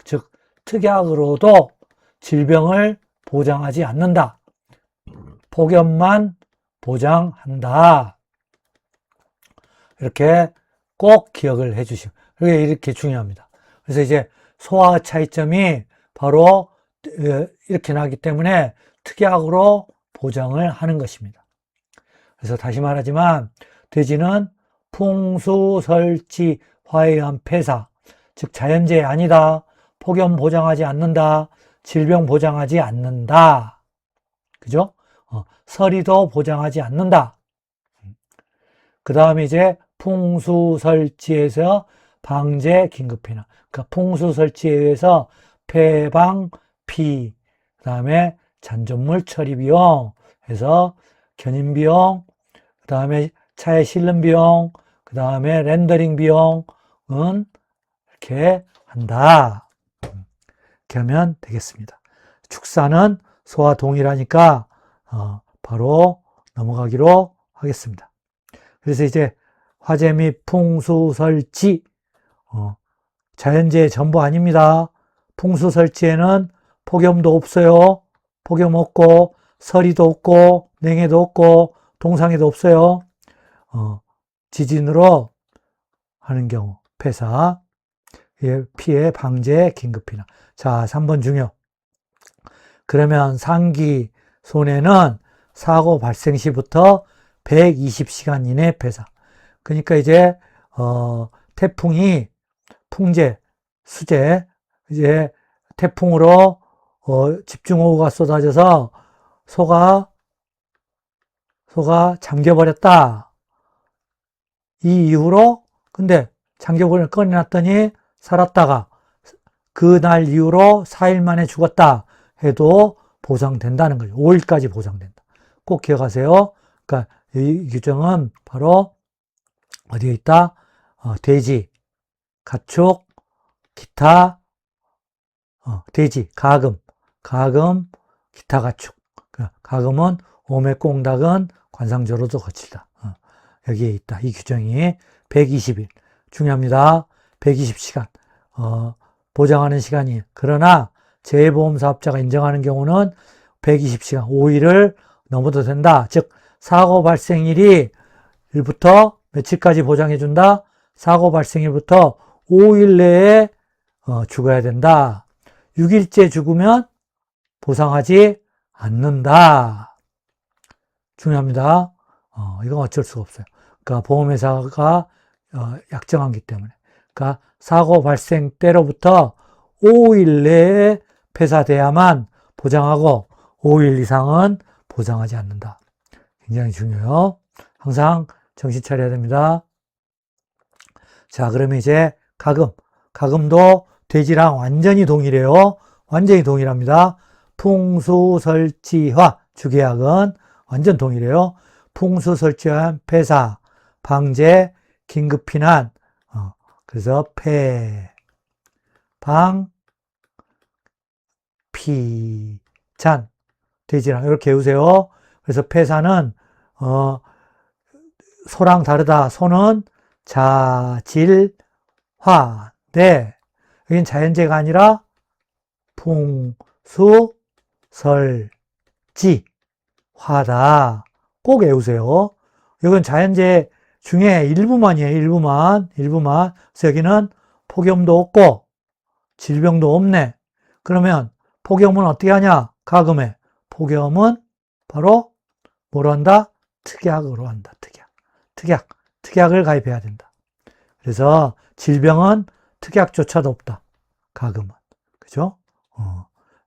즉 특약으로도 질병을 보장하지 않는다. 폭염만 보장한다. 이렇게 꼭 기억을 해주시고 그게 이렇게 중요합니다. 그래서 이제 소와 차이점이 바로 이렇게 나기 때문에 특약으로 보장을 하는 것입니다. 그래서 다시 말하지만 돼지는 풍수설지 화에 의한 폐사, 즉 자연재해 아니다. 폭염 보장하지 않는다. 질병 보장하지 않는다. 그죠? 서리도 보장하지 않는다. 그 다음에 이제 풍수설지에서 방제 긴급피난. 그러니까 풍수설지에 의해서 폐방, 피, 그 다음에 잔존물 처리 비용 해서 견인 비용, 그 다음에 차에 실는 비용, 그 다음에 렌더링 비용은 이렇게 한다. 이렇게 하면 되겠습니다. 축사는 소와 동일하니까 바로 넘어가기로 하겠습니다. 그래서 이제 화재 및 풍수설지 자연재해 전부 아닙니다. 풍수설지에는 폭염도 없어요. 폭염 없고 서리도 없고 냉해도 없고 동상해도 없어요. 지진으로 하는 경우 폐사, 피해 방제 긴급피난. 자, 3번 중요. 그러면 상기 손해는 사고 발생 시부터 120시간 이내 폐사. 그러니까 이제 태풍이 풍재, 수재, 이제 태풍으로 집중호우가 쏟아져서 소가 잠겨버렸다. 이 이후로 근데 잠겨버려 꺼내놨더니 살았다가 그날 이후로 4일 만에 죽었다 해도 보상된다는 거죠. 5일까지 보상된다. 꼭 기억하세요. 그러니까 이 규정은 바로 어디에 있다? 돼지, 가축, 기타, 돼지, 가금, 기타 가축. 가금은 오매꽁닭은 관상조로도 거칠다. 여기에 있다. 이 규정이 120일. 중요합니다. 120시간. 보장하는 시간이. 그러나 재보험사업자가 인정하는 경우는 120시간, 5일을 넘어도 된다. 즉, 사고 발생일이 일부터 며칠까지 보장해준다? 사고 발생일부터 5일 내에 죽어야 된다. 6일째 죽으면 보상하지 않는다. 중요합니다. 이건 어쩔 수가 없어요. 그러니까 보험회사가 약정하기 때문에. 그러니까 사고 발생 때로부터 5일 내에 폐사돼야만 보장하고 5일 이상은 보장하지 않는다. 굉장히 중요해요. 항상 정신 차려야 됩니다. 자, 그러면 이제 가금. 가금도 돼지랑 완전히 동일해요. 완전히 동일합니다. 풍수설치화 주계약은 완전 동일해요. 풍수설치화 폐사, 방제, 긴급피난. 그래서 피잔 돼지랑 이렇게 외우세요. 그래서 폐사는 소랑 다르다. 소는 자질화인데 여긴 자연재가 아니라 풍수설지화다. 꼭 외우세요. 이건 자연재 중에 일부만이에요. 일부만. 그래서 여기는 폭염도 없고 질병도 없네. 그러면 폭염은 어떻게 하냐? 가금에. 폭염은 바로 뭐로 한다? 특약으로 한다. 특약을 가입해야 된다. 그래서 질병은 특약조차도 없다. 가금은. 그죠?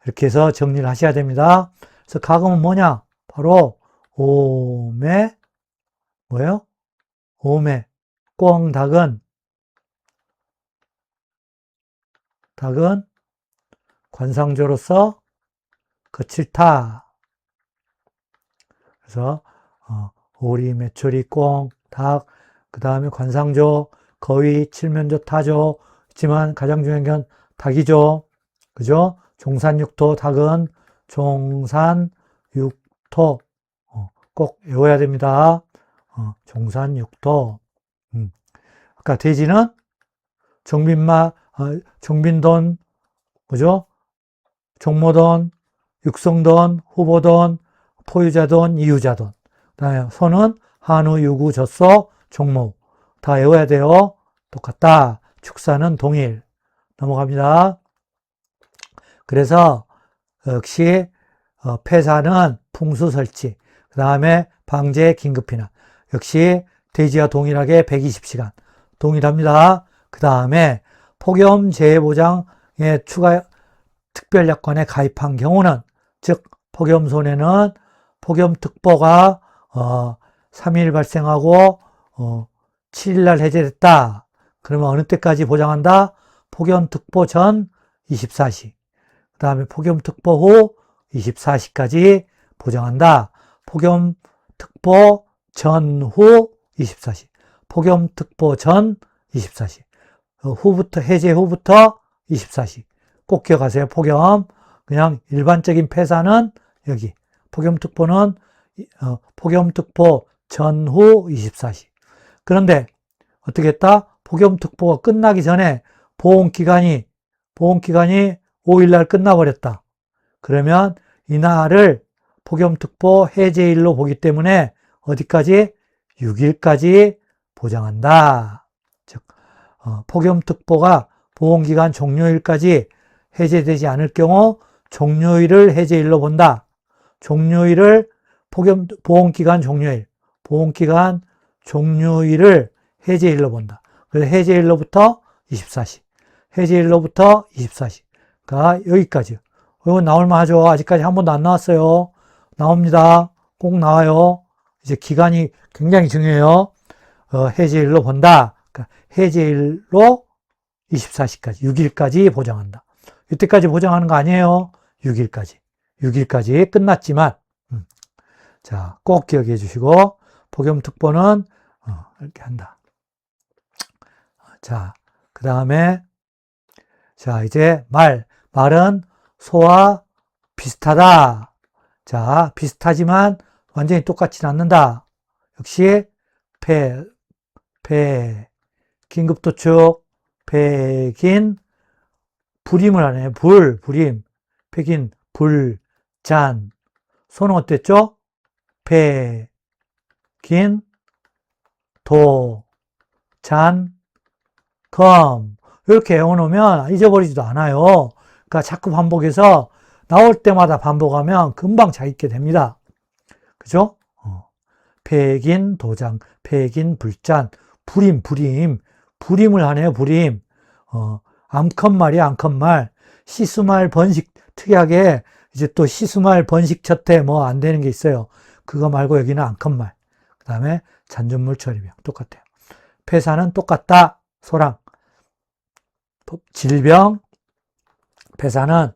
이렇게 해서 정리를 하셔야 됩니다. 그래서 가금은 뭐냐? 바로 오매 뭐예요? 오매 꽁닭은 관상조로서 거칠다. 그래서 오리, 메추리, 꽁, 닭, 그 다음에 관상조, 거위, 칠면조, 타조 있지만 가장 중요한 건 닭이죠. 그죠? 종산육토, 닭은 종산육토 꼭 외워야 됩니다. 종산육토. 아까 돼지는 종빈돈, 그죠? 종모돈, 육성돈, 후보돈, 포유자돈, 이유자돈. 그 다음에 소는 한우, 유구, 젖소, 종모. 다 외워야 돼요. 똑같다. 축사는 동일. 넘어갑니다. 그래서 역시 폐사는 풍수설치. 그 다음에 방제, 긴급피난. 역시 돼지와 동일하게 120시간. 동일합니다. 그 다음에 폭염 재해보장에 추가 특별약관에 가입한 경우는, 즉 폭염손해는 폭염특보가 3일 발생하고 7일날 해제됐다. 그러면 어느 때까지 보장한다? 폭염특보 전 24시. 그 다음에 폭염특보 후 24시까지 보장한다. 폭염특보 전후 24시. 폭염특보 전 24시. 해제 후부터 24시. 꼭 기억하세요. 폭염. 그냥 일반적인 폐사는 여기. 폭염특보는 폭염특보 전후 24시. 그런데 어떻게 했다? 폭염특보가 끝나기 전에 보온기간이 5일날 끝나버렸다. 그러면 이날을 폭염특보 해제일로 보기 때문에 어디까지? 6일까지 보장한다. 즉 폭염특보가 보온기간 종료일까지 해제되지 않을 경우 종료일을 해제일로 본다. 종료일을 보온기간 종료일을 해제일로 본다. 그래서 해제일로부터 24시. 해제일로부터 24시가 여기까지. 이건 나올만 하죠. 아직까지 한 번도 안 나왔어요. 나옵니다. 꼭 나와요. 이제 기간이 굉장히 중요해요. 해제일로 본다. 그러니까 해제일로 24시까지, 6일까지 보장한다. 이때까지 보장하는 거 아니에요. 6일까지 끝났지만, 자, 꼭 기억해 주시고, 폭염특보는 이렇게 한다. 자, 그 다음에, 자, 이제 말은 소와 비슷하다. 자, 비슷하지만 완전히 똑같지는 않는다. 역시 긴급도축, 폐긴, 불임을 하네. 불임. 폐긴, 불, 잔. 소는 어땠죠? 폐, 긴, 도, 잔, 검. 이렇게 외워놓으면 잊어버리지도 않아요. 그러니까 자꾸 반복해서 나올 때마다 반복하면 금방 잘 잊게 됩니다. 그죠? 폐긴, 도장, 폐긴, 불잔, 불임을 하네요, 불임. 암컷말이야, 암컷말. 시수말, 번식, 특이하게 이제 또 시수말, 번식, 첫해 뭐 안 되는 게 있어요. 그거 말고 여기는 암컷말. 그 다음에 잔존물 처리병. 똑같아요. 폐사는 똑같다, 소랑. 질병, 폐사는,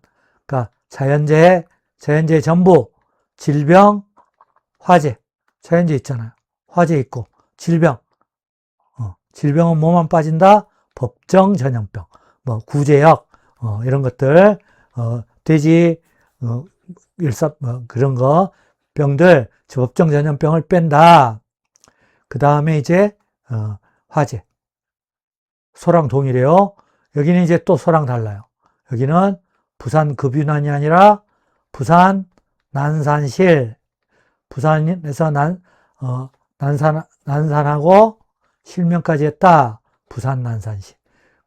그러니까 자연재해 전부, 질병, 화재. 자연재해 있잖아요. 화재 있고, 질병. 질병은 뭐만 빠진다? 법정 전염병, 뭐 구제역, 이런 것들, 돼지, 일사, 그런 거, 병들, 법정 전염병을 뺀다. 그 다음에 이제, 화재. 소랑 동일해요. 여기는 이제 또 소랑 달라요. 여기는 부산 급유난이 아니라 부산 난산실. 부산에서 난산하고 실명까지 했다. 부산 난산실.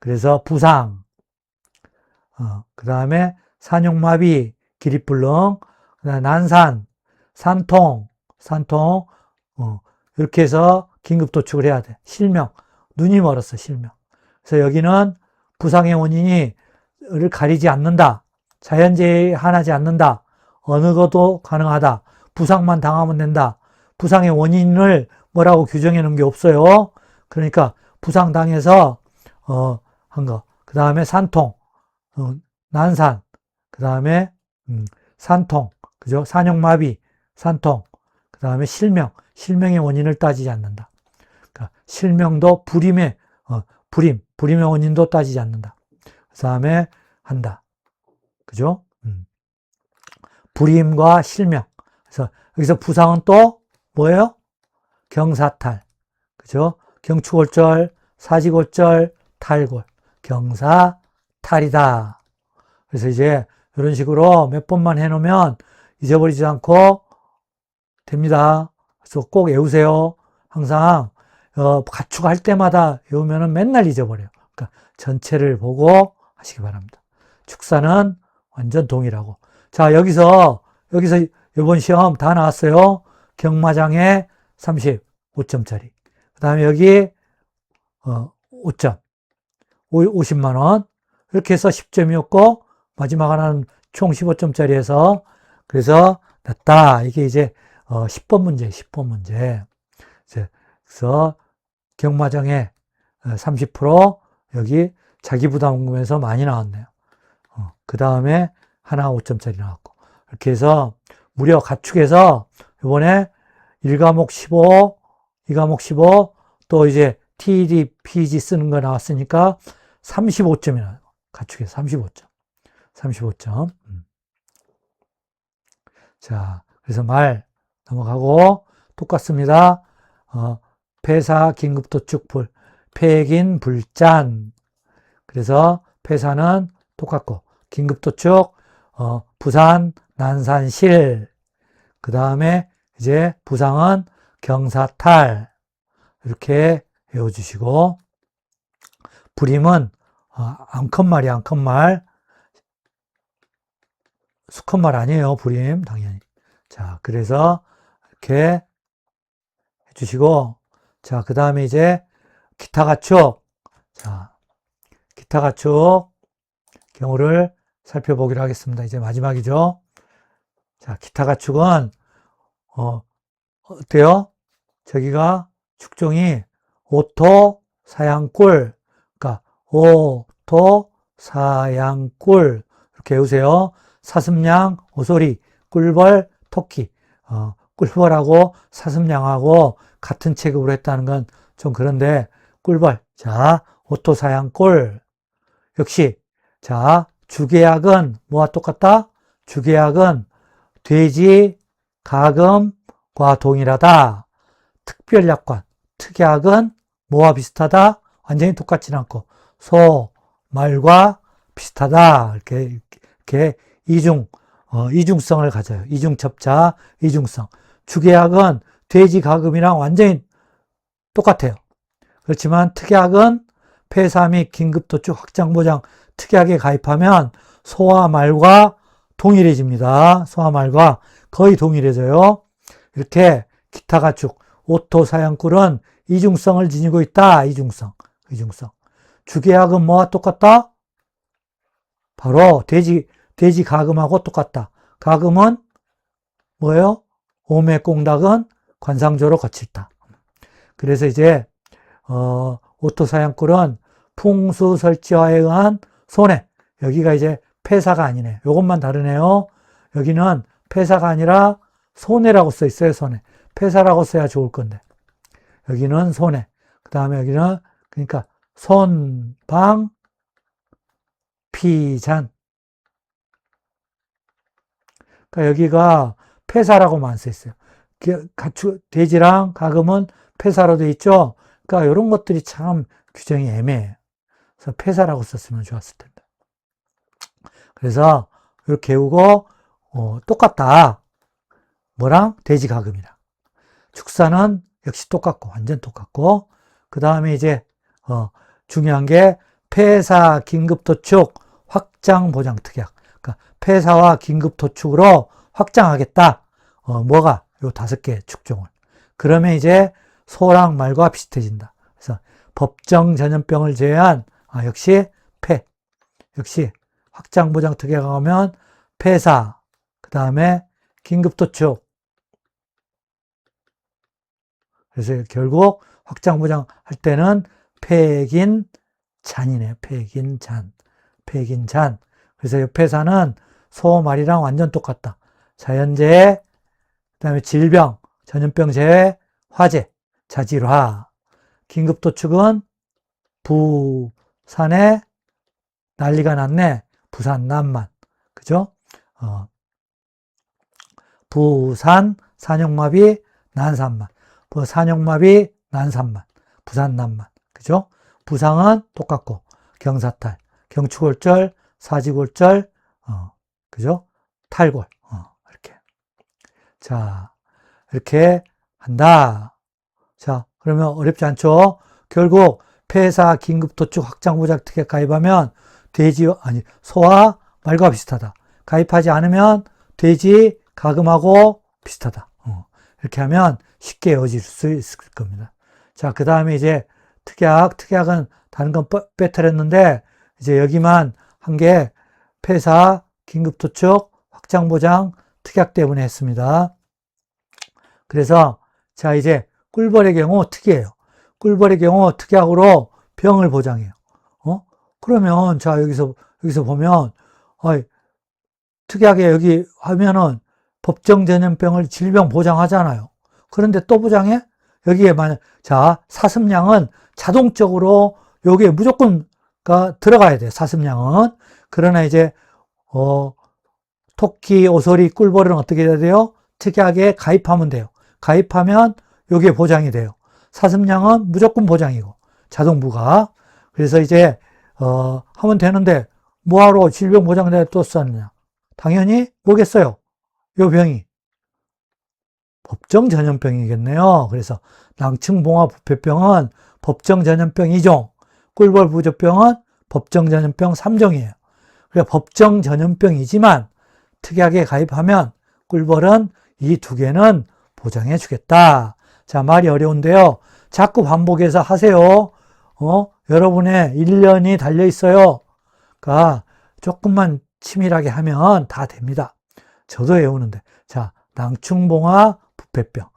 그래서 부상. 그 다음에 산용마비, 기립불능, 그다음에 난산, 산통, 이렇게 해서 긴급도축을 해야 돼. 실명. 눈이 멀었어, 실명. 그래서 여기는 부상의 원인을 가리지 않는다. 자연재해 하나지 않는다. 어느 것도 가능하다. 부상만 당하면 된다. 부상의 원인을 뭐라고 규정해 놓은 게 없어요. 그러니까 부상당해서 한 거. 그 다음에 산통, 난산, 그 다음에 산통, 그죠? 산용마비, 산통, 그 다음에 실명의 원인을 따지지 않는다. 그러니까 실명도 불임의 원인도 따지지 않는다. 그 다음에 한다. 그죠? 불임과 실명. 그래서 여기서 부상은 또 뭐예요? 경사탈. 그죠? 경추골절, 사지골절, 탈골. 경사탈이다. 그래서 이제 이런 식으로 몇 번만 해놓으면 잊어버리지 않고 됩니다. 그래서 꼭 외우세요. 항상 가축할 때마다 외우면은 맨날 잊어버려요. 그러니까 전체를 보고 하시기 바랍니다. 축사는 완전 동일하고. 자, 여기서 이번 시험 다 나왔어요. 경마장에 35점짜리. 그 다음에 여기 5점. 50만 원. 이렇게 해서 10점이었고 마지막 하나는 총 15점짜리 해서 그래서 냈다. 이게 이제 10번 문제, 10번 문제. 그래서 경마장에 30% 여기 자기부담금에서 많이 나왔네요. 그 다음에 하나 5점짜리 나왔고 이렇게 해서 무려 가축에서 이번에 1과목 15, 2과목 15, 또 이제 TD, PG 쓰는 거 나왔으니까 35점이 나와요. 가축에서 35점. 35점. 자, 그래서 말 넘어가고 똑같습니다. 폐사, 긴급도축, 폐긴, 불잔. 그래서 폐사는 똑같고 긴급도축, 부산, 난산실. 그 다음에 이제 부상은 경사탈. 이렇게 외워주시고 불임은 암컷말이야, 암컷말. 수컷말 아니에요, 불임, 당연히. 자, 그래서 이렇게 해주시고, 자, 그 다음에 이제 기타 가축. 자, 기타 가축 경우를 살펴보기로 하겠습니다. 이제 마지막이죠. 자, 기타 가축은, 어때요? 저기가 축종이 오토, 사양꿀. 그러니까, 오토, 사양꿀. 이렇게 외우세요. 사슴양, 오소리, 꿀벌, 토끼. 꿀벌하고 사슴양하고 같은 체급으로 했다는 건 좀 그런데, 꿀벌. 자, 오토사양꿀. 역시, 자, 주계약은 뭐와 똑같다? 주계약은 돼지, 가금과 동일하다. 특별약관, 특약은 뭐와 비슷하다? 완전히 똑같지는 않고, 소, 말과 비슷하다. 이렇게 이중성을 가져요. 이중첩자, 이중성. 주계약은 돼지 가금이랑 완전히 똑같아요. 그렇지만 특약은 폐사 및 긴급도축 확장보장 특약에 가입하면 소와 말과 동일해집니다. 소와 말과 거의 동일해져요. 이렇게 기타 가축, 오토 사냥꾼은 이중성을 지니고 있다. 이중성. 주계약은 뭐와 똑같다? 바로 돼지 가금하고 똑같다. 가금은 뭐예요? 오매꽁닭은 관상조로 거칠다. 그래서 이제 오토 사냥꾼은 풍수 설치화에 의한 손해. 여기가 이제 폐사가 아니네. 요것만 다르네요. 여기는 폐사가 아니라 손해라고 써 있어요. 손해. 폐사라고 써야 좋을 건데. 여기는 손해. 그 다음에 여기는 그러니까 손방 피잔. 그러니까 여기가 폐사라고만 써 있어요. 돼지랑 가금은 폐사로 돼 있죠. 그러니까 이런 것들이 참 규정이 애매해요. 그래서 폐사라고 썼으면 좋았을 텐데. 그래서 이렇게 외우고 똑같다. 뭐랑? 돼지 가금이랑. 축사는 역시 똑같고 완전 똑같고 그 다음에 이제 중요한 게 폐사 긴급도축 확장보장 특약. 그러니까 폐사와 긴급도축으로 확장하겠다. 뭐가? 요 5개 축종을. 그러면 이제 소랑 말과 비슷해진다. 그래서 법정 전염병을 제외한 역시 역시 확장보장 특약에 가면 폐사, 그 다음에 긴급도축. 그래서 결국 확장보장 할 때는 폐긴잔이네요. 폐긴잔. 그래서 이 폐사는 소, 말이랑 완전 똑같다. 자연재해, 그 다음에 질병, 전염병 재해, 화재, 자질화. 긴급도축은 부산에 난리가 났네. 부산 난만. 그죠? 부산 산욕마비 난산만. 산욕마비 난산만. 부산 난만. 그죠? 부상은 똑같고 경사탈, 경추골절, 사지골절, 그죠? 탈골. 이렇게. 자, 이렇게 한다. 자, 그러면 어렵지 않죠? 결국 폐사 긴급도축 확장보장 특약 가입하면 소와 말과 비슷하다. 가입하지 않으면 돼지 가금하고 비슷하다. 이렇게 하면 쉽게 외워질 수 있을 겁니다. 자, 그 다음에 이제 특약은 다른 건 빼뜨렸는데 이제 여기만 한 게 폐사 긴급도축 확장보장 특약 때문에 했습니다. 그래서 자, 이제 꿀벌의 경우 특이해요. 꿀벌의 경우 특약으로 병을 보장해요. 그러면 자, 여기서 보면 특약에 여기 하면은 법정 전염병을 질병 보장하잖아요. 그런데 또 보장해? 여기에 사슴양은 자동적으로 여기에 무조건 들어가야 돼요. 사슴양은. 그러나 이제 토끼, 오소리, 꿀벌은 어떻게 해야 돼요? 특약에 가입하면 돼요. 가입하면 여기에 보장이 돼요. 사슴양은 무조건 보장이고 자동부가. 그래서 이제 하면 되는데 뭐하러 질병 보장대에 또 썼느냐? 당연히 뭐겠어요? 요 병이 법정 전염병이겠네요. 그래서 낭충봉화 부패병은 법정 전염병 2종, 꿀벌 부조병은 법정 전염병 3종이에요. 그래서 법정 전염병이지만 특약에 가입하면 꿀벌은 이 2개는 보장해 주겠다. 자, 말이 어려운데요. 자꾸 반복해서 하세요. 여러분의 1년이 달려 있어요. 그러니까 조금만 치밀하게 하면 다 됩니다. 저도 외우는데. 자, 낭충봉화 부패병,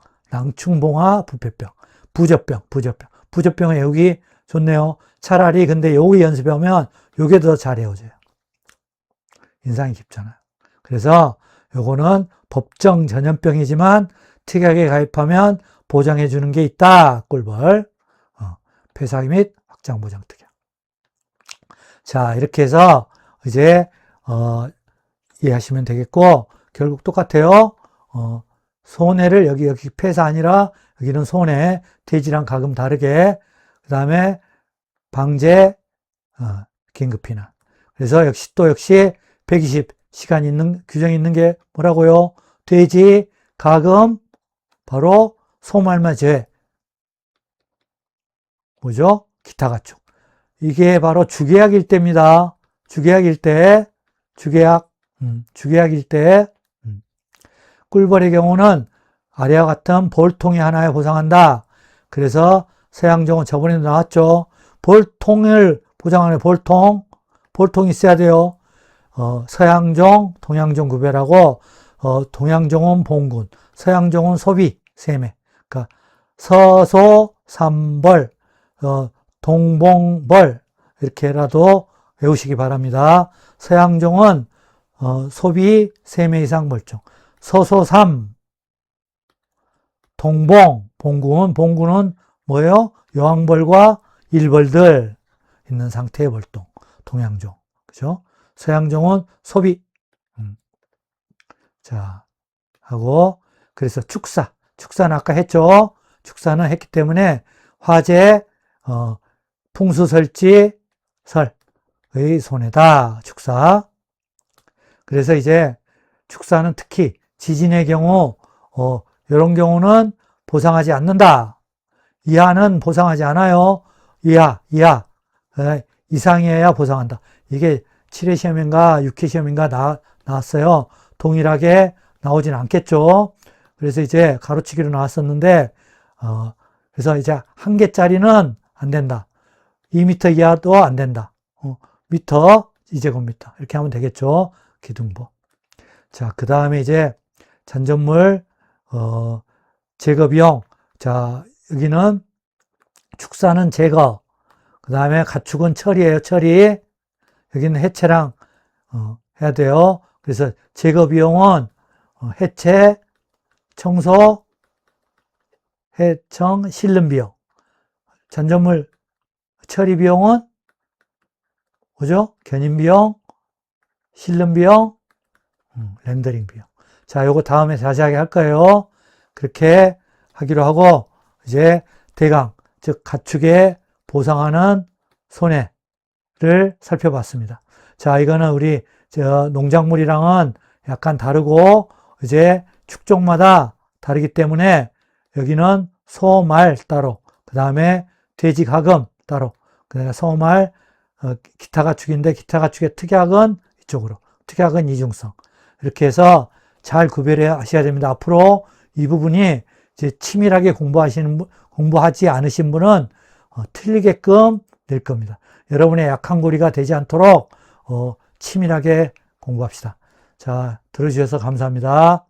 부조병 외우기 좋네요. 차라리 근데 여기 연습하면 요게 더 잘 외워져요. 인상이 깊잖아요. 그래서 요거는 법정 전염병이지만 특약에 가입하면 보장해 주는 게 있다. 꿀벌. 폐사 및 확장 보장 특약. 자, 이렇게 해서 이제 이해하시면 되겠고, 결국 똑같아요. 손해를 여기 폐사 아니라 여기는 손해, 돼지랑 가금 다르게. 그 다음에 방제, 긴급피난. 그래서 역시 120 규정이 있는 게 뭐라고요? 돼지, 가금, 바로 소말마 제외. 뭐죠? 기타 가축. 이게 바로 주계약일 때입니다. 주계약일 때, 주계약일 때, 꿀벌의 경우는 아래와 같은 볼통이 하나에 보상한다. 그래서 서양종은 저번에도 나왔죠. 볼통을 보장하는 볼통이 있어야 돼요. 서양종, 동양종 구별하고, 동양종은 봉군, 서양종은 소비, 세매. 그러니까 서소, 삼벌, 동봉벌, 이렇게라도 외우시기 바랍니다. 서양종은, 소비, 세매 이상 벌종. 서소삼, 봉군은 뭐예요? 여왕벌과 일벌들 있는 상태의 벌동, 동양종. 그죠? 서양종은 소비. 자, 하고, 그래서 축사는 아까 했죠? 축사는 했기 때문에 화재, 풍수설지, 설의 손해다. 축사. 그래서 이제 축사는 특히 지진의 경우, 이런 경우는 보상하지 않는다. 이하는 보상하지 않아요. 이상이어야 보상한다. 이게 7회 시험인가 6회 시험인가 나왔어요. 동일하게 나오진 않겠죠. 그래서 이제 가로치기로 나왔었는데, 그래서 이제 1개짜리는 안 된다. 2m 이하도 안 된다. 미터, 2제곱미터. 이렇게 하면 되겠죠. 기둥보. 자, 그 다음에 이제 잔전물, 제거 비용. 자, 여기는 축사는 제거. 그 다음에 가축은 처리예요, 처리. 여기는 해체랑, 해야 돼요. 그래서 제거 비용은, 해체, 청소, 해청, 실름 비용. 잔전물 처리 비용은, 뭐죠? 견인 비용, 실름 비용, 렌더링 비용. 자, 요거 다음에 자세하게 할 거예요. 그렇게 하기로 하고, 이제 대강, 즉, 가축에 보상하는 손해를 살펴봤습니다. 자, 이거는 우리, 농작물이랑은 약간 다르고, 이제 축종마다 다르기 때문에, 여기는 소, 말 따로, 그 다음에 돼지, 가금 따로, 그 다음에 소, 말, 기타 가축인데, 기타 가축의 특약은 이쪽으로, 특약은 이중성. 이렇게 해서 잘 구별해 하셔야 됩니다. 앞으로 이 부분이 이제 치밀하게 공부하지 않으신 분은 틀리게끔 낼 겁니다. 여러분의 약한 고리가 되지 않도록 치밀하게 공부합시다. 자, 들어주셔서 감사합니다.